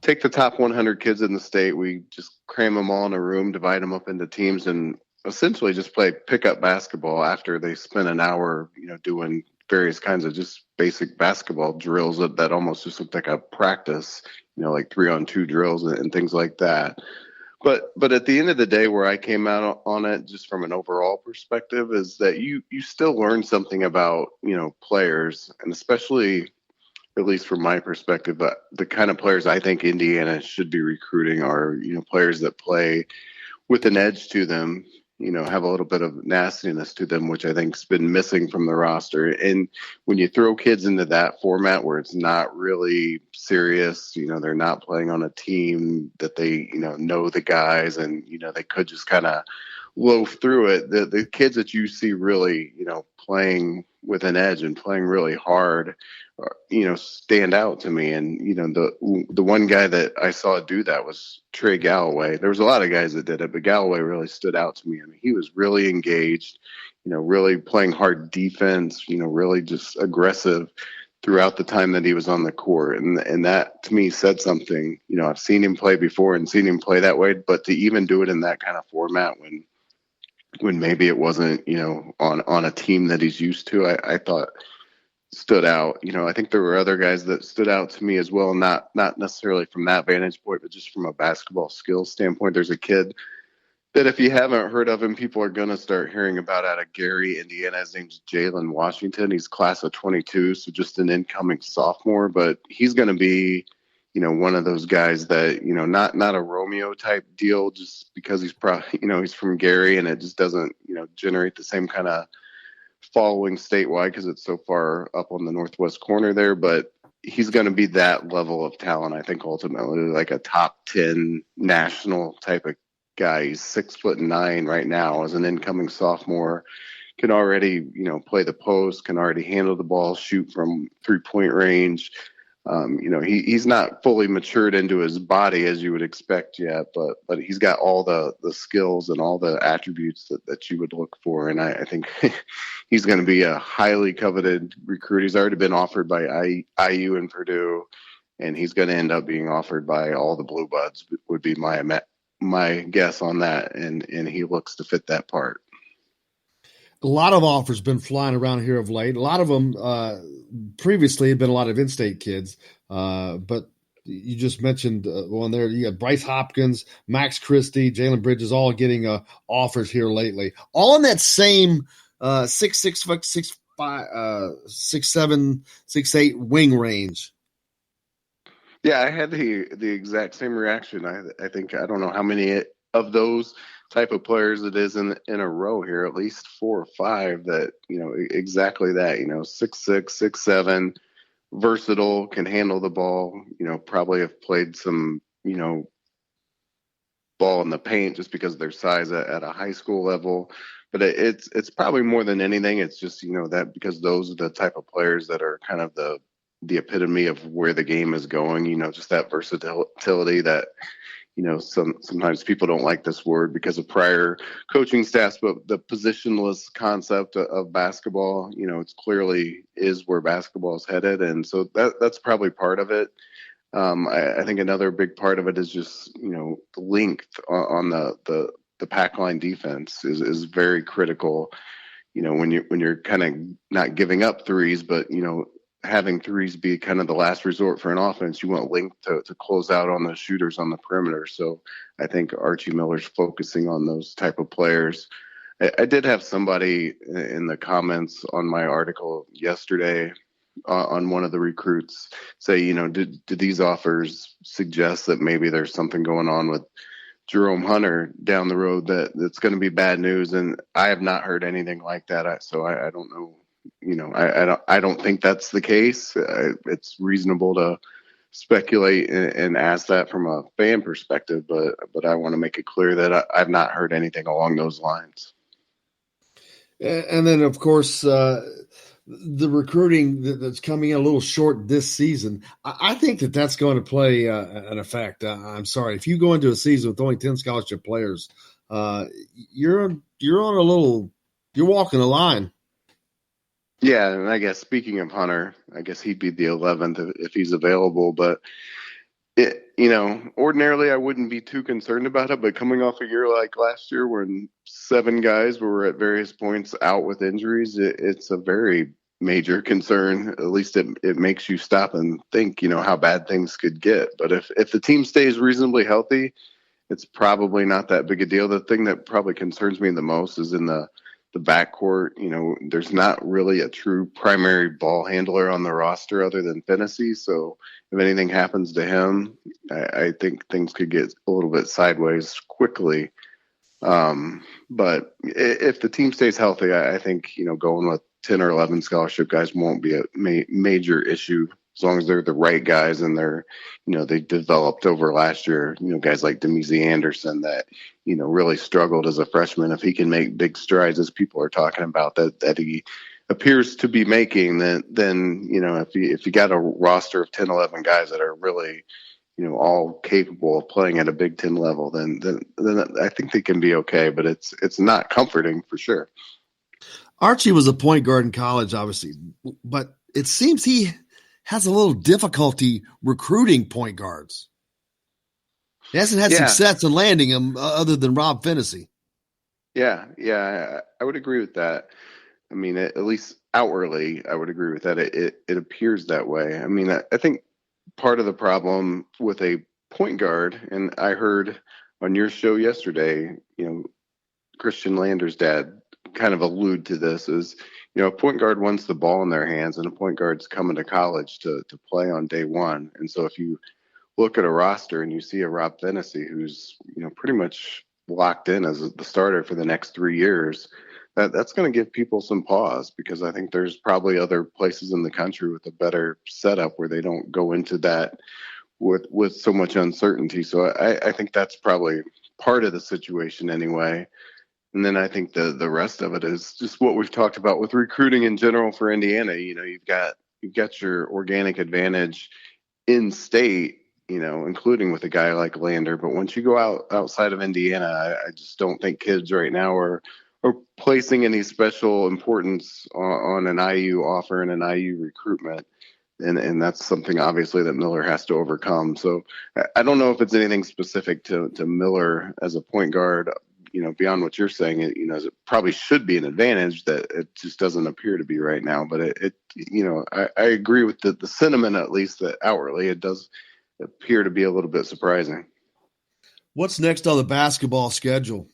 take the top 100 kids in the state, we just cram them all in a room, divide them up into teams, and essentially just play pickup basketball after they spend an hour, doing various kinds of just basic basketball drills that almost just looked like a practice, like 3-on-2 drills and things like that. But at the end of the day, where I came out on it, just from an overall perspective, is that you still learn something about, players, and especially, at least from my perspective, the kind of players I think Indiana should be recruiting are, players that play with an edge to them, have a little bit of nastiness to them, which I think's been missing from the roster. And when you throw kids into that format where it's not really serious, they're not playing on a team that they, know the guys, and, they could just kind of loaf through it. The kids that you see really, playing with an edge and playing really hard, stand out to me. And, the one guy that I saw do that was Trey Galloway. There was a lot of guys that did it, but Galloway really stood out to me. I mean, he was really engaged, really playing hard defense, really just aggressive throughout the time that he was on the court. And that to me said something. I've seen him play before and seen him play that way, but to even do it in that kind of format when maybe it wasn't, on a team that he's used to, I thought stood out. I think there were other guys that stood out to me as well, not necessarily from that vantage point, but just from a basketball skills standpoint. There's a kid that, if you haven't heard of him, people are going to start hearing about out of Gary, Indiana. His name's Jalen Washington. He's class of 22, so just an incoming sophomore, but he's going to be, one of those guys that, not a Romeo type deal, just because he's probably, he's from Gary, and it just doesn't, generate the same kind of following statewide because it's so far up on the northwest corner there. But he's going to be that level of talent, I think, ultimately, like a top 10 national type of guy. He's 6'9" right now as an incoming sophomore, can already, play the post, can already handle the ball, shoot from 3-point range. He's not fully matured into his body as you would expect yet, but he's got all the skills and all the attributes that you would look for. And I think he's going to be a highly coveted recruit. He's already been offered by IU and Purdue, and he's going to end up being offered by all the Blue Buds, would be my guess on that. And he looks to fit that part. A lot of offers been flying around here of late. A lot of them previously had been a lot of in-state kids, but you just mentioned one there. You got Bryce Hopkins, Max Christie, Jalen Bridges, all getting offers here lately. All in that same 6'6", 6'5", 6'7", 6'8" wing range. Yeah, I had the exact same reaction. I think, I don't know how many of those type of players it is in a row here, at least 4 or 5 that, exactly that, 6'6", 6'7", versatile, can handle the ball, probably have played some, ball in the paint just because of their size at a high school level. But it's probably more than anything, it's just, that because those are the type of players that are kind of the epitome of where the game is going, just that versatility that, sometimes people don't like this word because of prior coaching staffs, but the positionless concept of basketball, it's clearly is where basketball is headed. And so that's probably part of it. I think another big part of it is just, the length on the pack line defense is very critical, when you're kind of not giving up threes, but, having threes be kind of the last resort for an offense. You want length to close out on the shooters on the perimeter. So I think Archie Miller's focusing on those type of players. I did have somebody in the comments on my article yesterday on one of the recruits say, you know, did these offers suggest that maybe there's something going on with Jerome Hunter down the road that's going to be bad news? And I have not heard anything like that. So I don't know. You know, I don't think that's the case. It's reasonable to speculate and ask that from a fan perspective, but I want to make it clear that I've not heard anything along those lines. And then, of course, the recruiting that's coming in a little short this season, I think that's going to play an effect. I'm sorry. If you go into a season with only 10 scholarship players, you're walking a line. Yeah, and I guess speaking of Hunter, I guess he'd be the 11th if he's available. But, ordinarily I wouldn't be too concerned about it. But coming off a year like last year when 7 guys were at various points out with injuries, it's a very major concern. At least it makes you stop and think, how bad things could get. But if the team stays reasonably healthy, it's probably not that big a deal. The thing that probably concerns me the most is in the backcourt. There's not really a true primary ball handler on the roster other than Fennessy. So if anything happens to him, I think things could get a little bit sideways quickly. But if the team stays healthy, I think, going with 10 or 11 scholarship guys won't be a major issue as long as they're the right guys and they're, they developed over last year, guys like Demezy Anderson that, really struggled as a freshman. If he can make big strides, as people are talking about that he appears to be making, then if you got a roster of 10, 11 guys that are really, all capable of playing at a Big Ten level, then I think they can be okay, but it's not comforting for sure. Archie was a point guard in college, obviously, but it seems he has a little difficulty recruiting point guards. He hasn't had success in landing them other than Rob Fennessy. Yeah, I would agree with that. I mean, at least outwardly, I would agree with that. It appears that way. I mean, I think part of the problem with a point guard, and I heard on your show yesterday, Christian Lander's dad kind of allude to this, is, a point guard wants the ball in their hands, and a point guard's coming to college to play on day one. And so if you look at a roster and you see a Rob Fennessy who's, pretty much locked in as the starter for the next 3 years, that's going to give people some pause, because I think there's probably other places in the country with a better setup where they don't go into that with so much uncertainty. So I think that's probably part of the situation anyway. And then I think the rest of it is just what we've talked about with recruiting in general for Indiana. You've got your organic advantage in state, including with a guy like Lander. But once you go outside of Indiana, I just don't think kids right now are placing any special importance on an IU offer and an IU recruitment. And that's something obviously that Miller has to overcome. So I don't know if it's anything specific to Miller as a point guard, beyond what you're saying. It probably should be an advantage that it just doesn't appear to be right now. But I agree with the sentiment, at least that outwardly it does appear to be a little bit surprising. What's next on the basketball schedule?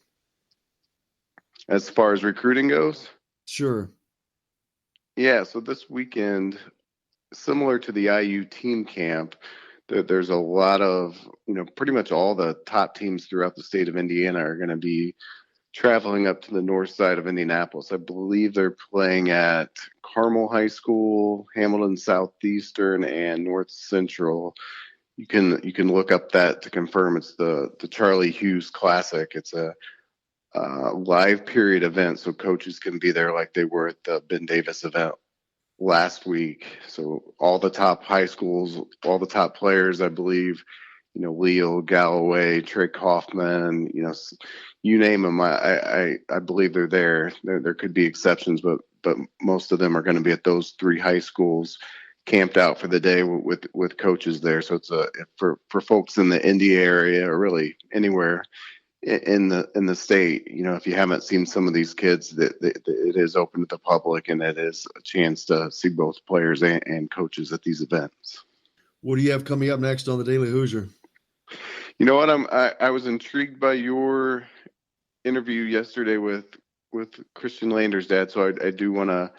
As far as recruiting goes? Sure. Yeah, so this weekend, similar to the IU team camp, there's a lot of, pretty much all the top teams throughout the state of Indiana are going to be traveling up to the north side of Indianapolis. I believe they're playing at Carmel High School, Hamilton Southeastern, and North Central. You can look up that to confirm. It's the Charlie Hughes Classic. It's a live period event, so coaches can be there like they were at the Ben Davis event last week. So all the top high schools, all the top players, I believe, Leo Galloway, Trey Kaufman, you name them. I believe they're there. There could be exceptions, but most of them are going to be at those 3 high schools, camped out for the day with coaches there. So it's for folks in the Indy area, or really anywhere in the state. You know, if you haven't seen some of these kids, that it is open to the public, and it is a chance to see both players and coaches at these events. What do you have coming up next on the Daily Hoosier? You know what? I was intrigued by your interview yesterday with Christian Lander's dad, so I do want to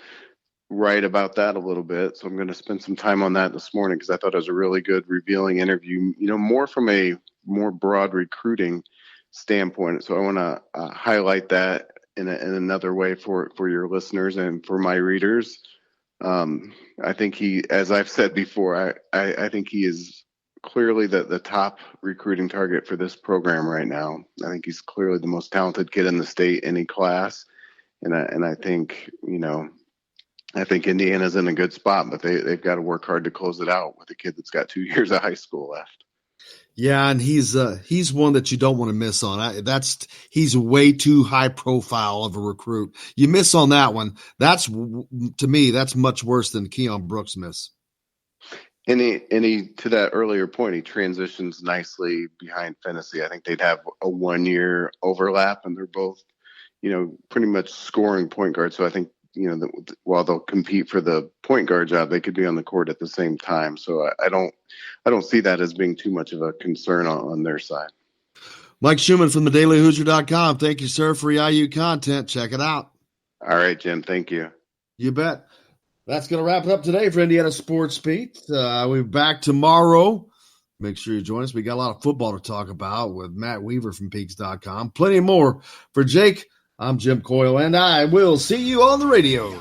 write about that a little bit. So I'm going to spend some time on that this morning because I thought it was a really good, revealing interview. You know, more from a more broad recruiting standpoint. So I want to highlight that in another way for your listeners and for my readers. I think he, as I've said before, I think he is clearly the top recruiting target for this program right now. I think he's clearly the most talented kid in the state, any class. And I think, you know, I think Indiana's in a good spot, but they've got to work hard to close it out with a kid that's got 2 years of high school left. Yeah, and he's one that you don't want to miss on. He's way too high profile of a recruit. You miss on that one. That's, to me, that's much worse than Keon Brooks' miss. And he to that earlier point, he transitions nicely behind Fennessy. I think they'd have a 1-year overlap, and they're both, you know, pretty much scoring point guards. So I think, you know, while they'll compete for the point guard job, they could be on the court at the same time. So I don't see that as being too much of a concern on their side. Mike Schumann from thedailyhoosier.com. Thank you, sir, for your IU content. Check it out. All right, Jim. Thank you. You bet. That's going to wrap it up today for Indiana Sports Beat. We'll be back tomorrow. Make sure you join us. We got a lot of football to talk about with Matt Weaver from Peaks.com. Plenty more. For Jake, I'm Jim Coyle, and I will see you on the radio.